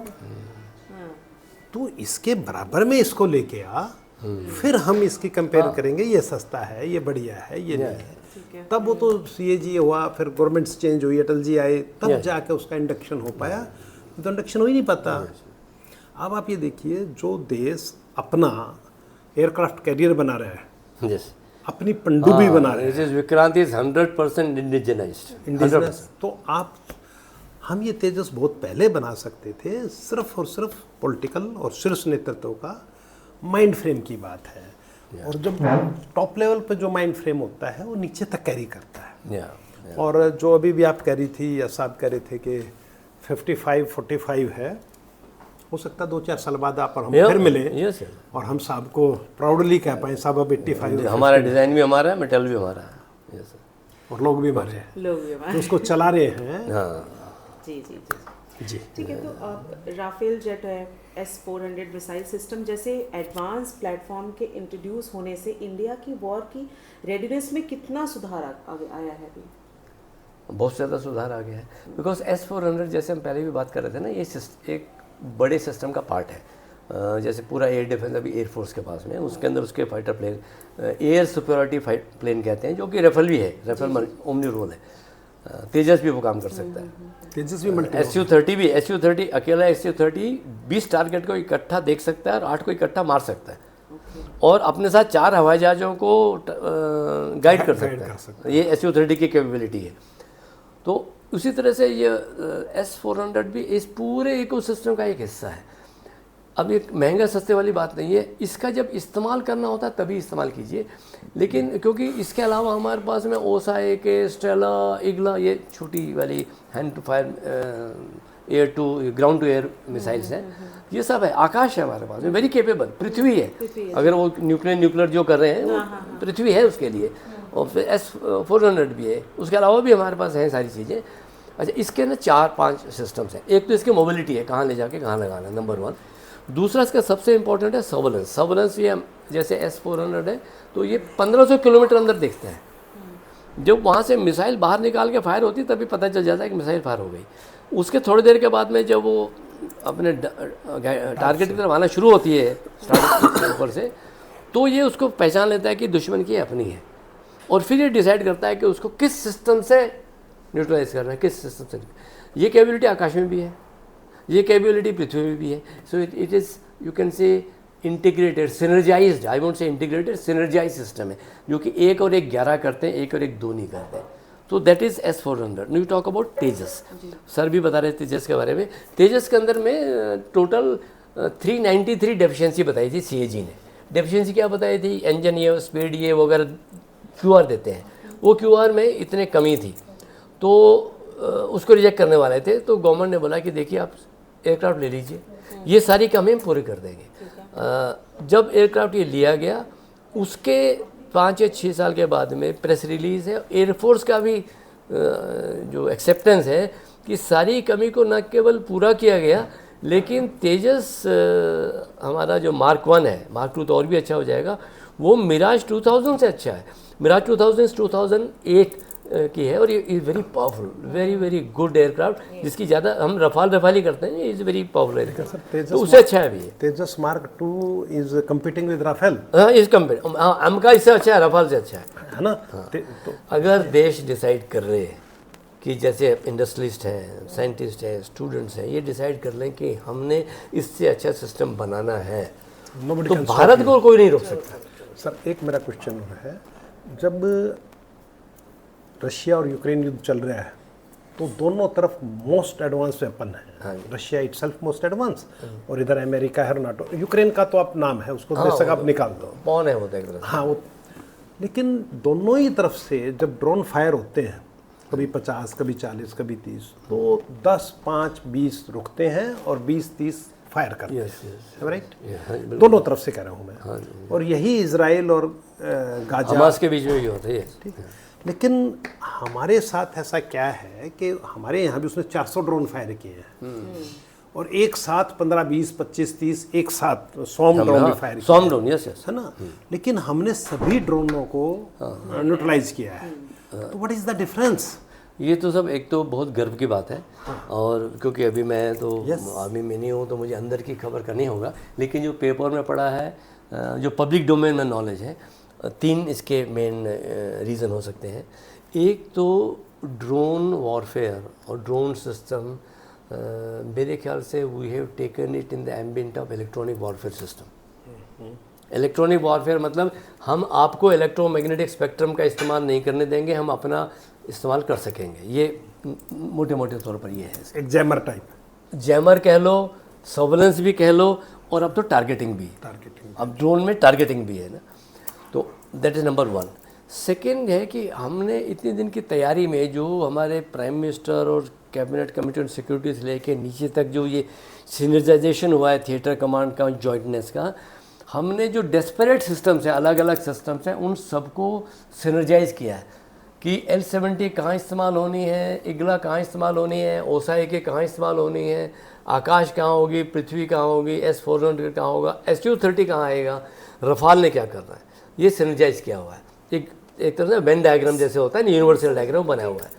C: तू इसके बराबर में इसको लेके आ, फिर हम इसकी कंपेयर करेंगे, ये सस्ता है, ये बढ़िया है, ये नहीं है। तब वो तो CAG हुआ, फिर गवर्नमेंट्स चेंज हुई, अटल जी आए, तब जाके उसका इंडक्शन हो पाया। तो इंडक्शन हो ही नहीं पाता। अब आप ये देखिए, जो देश अपना एयरक्राफ्ट कैरियर बना रहा है, अपनी पनडुब्बी बना रहे हैं,
B: विक्रांत इज 100% इंडिजिनाइज्ड।
C: तो आप, हम ये तेजस बहुत पहले बना सकते थे, सिर्फ और सिर्फ पॉलिटिकल और शीर्ष नेतृत्व का माइंड फ्रेम की बात है। और जब टॉप लेवल पे जो माइंड फ्रेम होता है वो नीचे तक कैरी करता है। और जो अभी भी आप कह रही थी या साहब कह रहे थे कि 55-45 है, हो सकता है 2-4 साल बाद आप और हम फिर मिले और हम साहब को प्राउडली कह पाए साहब अब 85।
B: हमारा डिज़ाइन भी हमारा है, मेटल भी हमारा है,
C: और लोग भी हमारे हैं, तो उसको चला रहे हैं।
A: जी जी जी जी, ठीक है। तो अब राफेल जेट है, S-400 मिसाइल सिस्टम जैसे एडवांस प्लेटफॉर्म के इंट्रोड्यूस होने से इंडिया की वॉर की रेडीनेस में कितना सुधार आगे आया है? अभी
B: बहुत ज़्यादा सुधार आ गया है, बिकॉज S-400 जैसे हम पहले भी बात कर रहे थे ना, ये एक बड़े सिस्टम का पार्ट है। जैसे पूरा एयर डिफेंस अभी एयरफोर्स के पास में, उसके अंदर उसके फाइटर प्लेन, एयर सुपरियॉरिटी प्लेन कहते हैं, जो कि राफेल भी है, राफेल ओमनी रोल है। तेजस भी वो काम कर सकता है,
C: तेजस भी,
B: SU-30 भी। SU-30 अकेला SU-30 20 टारगेट को इकट्ठा देख सकता है और 8 को इकट्ठा मार सकता है, और अपने साथ 4 हवाई जहाज़ों को गाइड कर सकता है। ये SU-30 की कैपेबिलिटी है। तो उसी तरह से ये S-400 भी इस पूरे इकोसिस्टम का एक हिस्सा है। अब एक महंगा सस्ते वाली बात नहीं है, इसका जब इस्तेमाल करना होता है तभी इस्तेमाल कीजिए। लेकिन क्योंकि इसके अलावा हमारे पास में ओसाए के स्टेला, इग्ला, ये छोटी वाली hand to fire, air to ground to air missiles हैं, ये सब है। आकाश है हमारे पास में, वेरी केपेबल। पृथ्वी है, अगर वो न्यूक्लियर जो कर रहे हैं वो पृथ्वी है उसके लिए। और फिर S-400 भी है, उसके अलावा भी हमारे पास हैं सारी चीज़ें। अच्छा, इसके ना 4-5 सिस्टम्स हैं। एक तो इसकी मोबिलिटी है, कहाँ ले जाके कहाँ लगाना है, नंबर 1। दूसरा इसका सबसे इंपॉर्टेंट है सर्वेलेंस। सर्वेलेंस ये जैसे S-400 है तो ये 1500 किलोमीटर अंदर देखते हैं। जब वहाँ से मिसाइल बाहर निकाल के फायर होती है तभी पता चल जाता है कि मिसाइल फायर हो गई। उसके थोड़ी देर के बाद में जब वो अपने टारगेट की तरफ आना शुरू होती है ऊपर से, तो ये उसको पहचान लेता है कि दुश्मन की अपनी है, और फिर ये डिसाइड करता है कि उसको किस सिस्टम से न्यूट्रलाइज करना है, किस सिस्टम से। ये कैपेबिलिटी आकाश में भी है, ये कैपेबिलिटी पृथ्वी में भी है। So it is, you can say integrated, synergised, I won't say integrated, synergise system है, जो कि 1 और 1 11 करते हैं, 1 और 1 2 नहीं करते हैं। तो that is S-400। New talk about Tejas. Sir भी बता रहे थे तेजस के बारे में। तेजस के अंदर में टोटल 393 डेफिशिएंसी बताई थी CAG ने। डेफिशिएंसी क्या बताई थी? इंजन ये, स्पीड ये वगैरह QR देते हैं, वो QR में इतने कमी थी, तो उसको रिजेक्ट करने वाले थे। तो गवर्नमेंट ने बोला कि देखिए आप एयरक्राफ्ट ले लीजिए, ये सारी कमी हम पूरी कर देंगे। जब एयरक्राफ्ट ये लिया गया, उसके 5 या 6 साल के बाद में प्रेस रिलीज़ है, एयरफोर्स का भी जो एक्सेप्टेंस है कि सारी कमी को न केवल पूरा किया गया, लेकिन तेजस हमारा जो Mark 1 है, Mark 2 तो और भी अच्छा हो जाएगा, वो मिराज 2000 से अच्छा है। मिराज 2008 की है, और ये is very powerful, very very good aircraft, जिसकी ज़्यादा हम रफाल ही करते हैं। इज़ वेरी पावरफुल एयरक्राफ्ट, तो उससे अच्छा है भी।
C: Tejas Mark 2 is competing with Rafale.
B: हाँ, इज कम्पीट, हमका इससे अच्छा है, रफाल से अच्छा है
C: ना।
B: तो अगर देश डिसाइड कर रहे हैं कि जैसे इंडस्ट्रियलिस्ट हैं, साइंटिस्ट हैं, स्टूडेंट्स हैं, ये डिसाइड कर लें कि हमने इससे अच्छा सिस्टम बनाना है, तो भारत को कोई नहीं रोक सकता।
C: सर, एक मेरा क्वेश्चन है, जब रशिया और यूक्रेन युद्ध चल रहा है तो दोनों तरफ मोस्ट एडवांस वेपन है। रशिया इटसेल्फ मोस्ट एडवांस, और इधर अमेरिका है और नाटो। यूक्रेन का तो आप नाम है, उसको बेशक आप निकाल दो,
B: कौन है वो देख रहे हैं।
C: हाँ, वो लेकिन दोनों ही तरफ से जब ड्रोन फायर होते हैं, कभी 50, कभी 40, कभी 30, तो 10, 5, 20 रुकते हैं और 20, 30 फायर करते हैं, राइट? दोनों तरफ से कह रहा हूँ मैं। और यही इजराइल और गाजा,
B: हमास के बीच में भी होता है।
C: ठीक है। लेकिन हमारे साथ ऐसा क्या है कि हमारे यहाँ भी उसने 400 ड्रोन फायर किए हैं और एक साथ 15, 20, 25, 30 एक साथ सॉम ड्रोन भी फायर किए,
B: सॉम ड्रोन, यस यस,
C: है ना? लेकिन हमने सभी ड्रोनों को न्यूट्रलाइज किया है। तो व्हाट इज द डिफरेंस?
B: ये तो सब एक तो बहुत गर्व की बात है, और क्योंकि अभी मैं तो आर्मी में नहीं हूँ तो मुझे अंदर की खबर करनी होगा, लेकिन जो पेपर में पढ़ा है, जो पब्लिक डोमेन में नॉलेज है, 3 इसके मेन रीज़न हो सकते हैं। एक तो ड्रोन वॉरफेयर और ड्रोन सिस्टम, मेरे ख्याल से we have taken it in the ambient of electronic warfare system. Electronic warfare मतलब हम आपको इलेक्ट्रोमैग्नेटिक स्पेक्ट्रम का इस्तेमाल नहीं करने देंगे, हम अपना इस्तेमाल कर सकेंगे। ये मोटे मोटे तौर पर ये है।
C: एक जैमर टाइप,
B: जैमर कह लो, सर्वेलेंस भी कह लो, और अब तो टारगेटिंग भी। अब ड्रोन में टारगेटिंग भी है ना, तो दैट इज़ नंबर 1। सेकेंड है कि हमने इतने दिन की तैयारी में जो हमारे प्राइम मिनिस्टर और कैबिनेट कमेटी ऑन सिक्योरिटी से लेके नीचे तक जो ये सिनर्जाइजेशन हुआ है थिएटर कमांड का, जॉइंटनेस का, हमने जो डेस्परेट सिस्टम्स हैं, अलग अलग सिस्टम्स हैं, उन सबको सिनर्जाइज किया है कि L-70 कहाँ इस्तेमाल होनी है, इगला कहाँ इस्तेमाल होनी है, OSA-AK कहाँ इस्तेमाल होनी है, आकाश कहाँ होगी, पृथ्वी कहाँ होगी, S-400 कहाँ होगा, SU-30 कहाँ आएगा, रफाल ने क्या करना है, ये सिनर्जाइज किया हुआ है। एक तरह से वेन डायग्राम जैसे होता है, यूनिवर्सल डायग्राम बना हुआ है।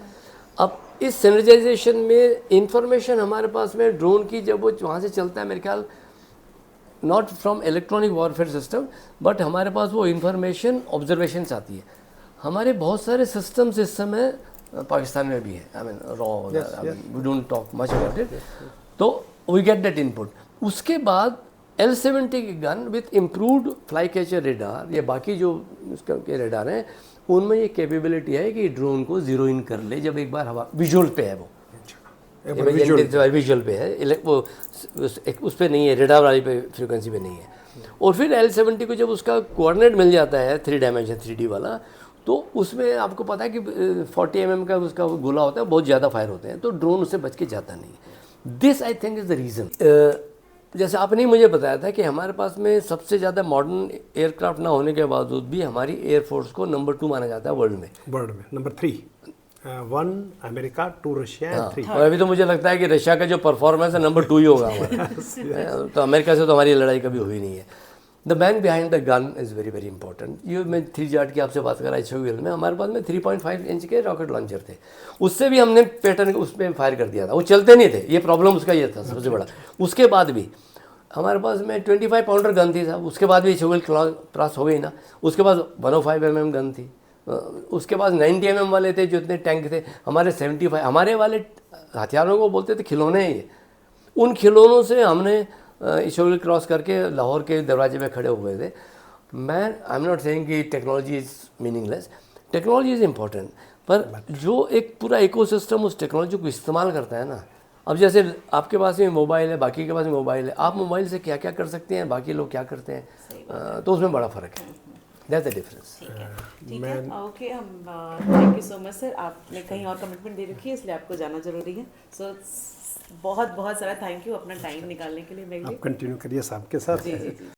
B: अब इस सिनर्जाइजेशन में इंफॉर्मेशन हमारे पास में ड्रोन की जब वो वहाँ से चलता है, मेरे ख्याल not from electronic warfare system, but हमारे पास वो इंफॉर्मेशन ऑब्जर्वेशन आती है। हमारे बहुत सारे सिस्टम्स इस समय पाकिस्तान में भी है, आई मीन रॉ, we don't talk much about it, तो वी गेट दैट इनपुट। उसके बाद L-70 की gun with improved fly catcher radar, ये बाकी जो उसके रेडार हैं, उनमें ये कैपेबिलिटी है कि ड्रोन को जीरो इन कर ले जब एक बार हवा विजुअल पे है, वो विजुअल पे है, वो उस पर नहीं है, रेडार वाली पे फ्रिक्वेंसी पे नहीं है। और फिर L-70 को जब उसका कोऑर्डिनेट मिल जाता है 3 डायमेंशन 3D वाला, तो उसमें आपको पता है कि 40 mm का उसका गोला होता है, बहुत ज़्यादा फायर होते हैं, तो ड्रोन उससे बच के जाता नहीं। This I think is the reason. जैसे आपने मुझे बताया था कि हमारे पास में सबसे ज़्यादा मॉडर्न एयरक्राफ्ट ना होने के बावजूद भी हमारी एयरफोर्स को नंबर 2 माना जाता है वर्ल्ड में।
C: Number 3, 1 America, 2 Russia and 3।
B: और अभी तो मुझे लगता है कि रशिया का जो परफॉर्मेंस है नंबर 2 ही होगा हमारा। तो अमेरिका से तो हमारी लड़ाई कभी हुई नहीं है। The man behind the gun is very very important. ये मैं 3J की आपसे बात कर रहा HOL में, हमारे पास में 3.5 इंच के रॉकेट लॉन्चर थे, उससे भी हमने पैटर्न उस पर फायर कर दिया था, वो चलते नहीं थे, ये प्रॉब्लम उसका ये था सबसे बड़ा। उसके बाद भी हमारे पास में 25 पाउंडर गन थी साहब, उसके बाद भी HOL क्रॉस हो गई ना। उसके बाद 105 mm गन थी, उसके बाद 90 mm वाले थे जो इतने टैंक थे, हमारे 75। हमारे वाले हथियारों को बोलते थे खिलौने हैं ये। उन खिलौनों से हमने HOL क्रॉस करके लाहौर के दरवाजे में खड़े हुए थे। मैं आई एम नॉट सेइंग कि technology is meaningless, technology is important, पर जो एक पूरा इकोसिस्टम उस टेक्नोलॉजी को इस्तेमाल करता है ना, अब जैसे आपके पास में मोबाइल है, बाकी के पास में मोबाइल है, आप मोबाइल से क्या क्या कर सकते हैं, बाकी लोग क्या करते हैं, तो उसमें बड़ा फ़र्क है। That's the difference.
A: ठीक है, ओके, हम thank you so much sir. आपने कहीं और कमिटमेंट दे रखी है, इसलिए आपको जाना जरूरी है। सो बहुत बहुत सारा थैंक यू अपना टाइम निकालने के लिए मेरे लिए।
C: आप कंटिन्यू करिए साहब के साथ।
A: जी जी जी।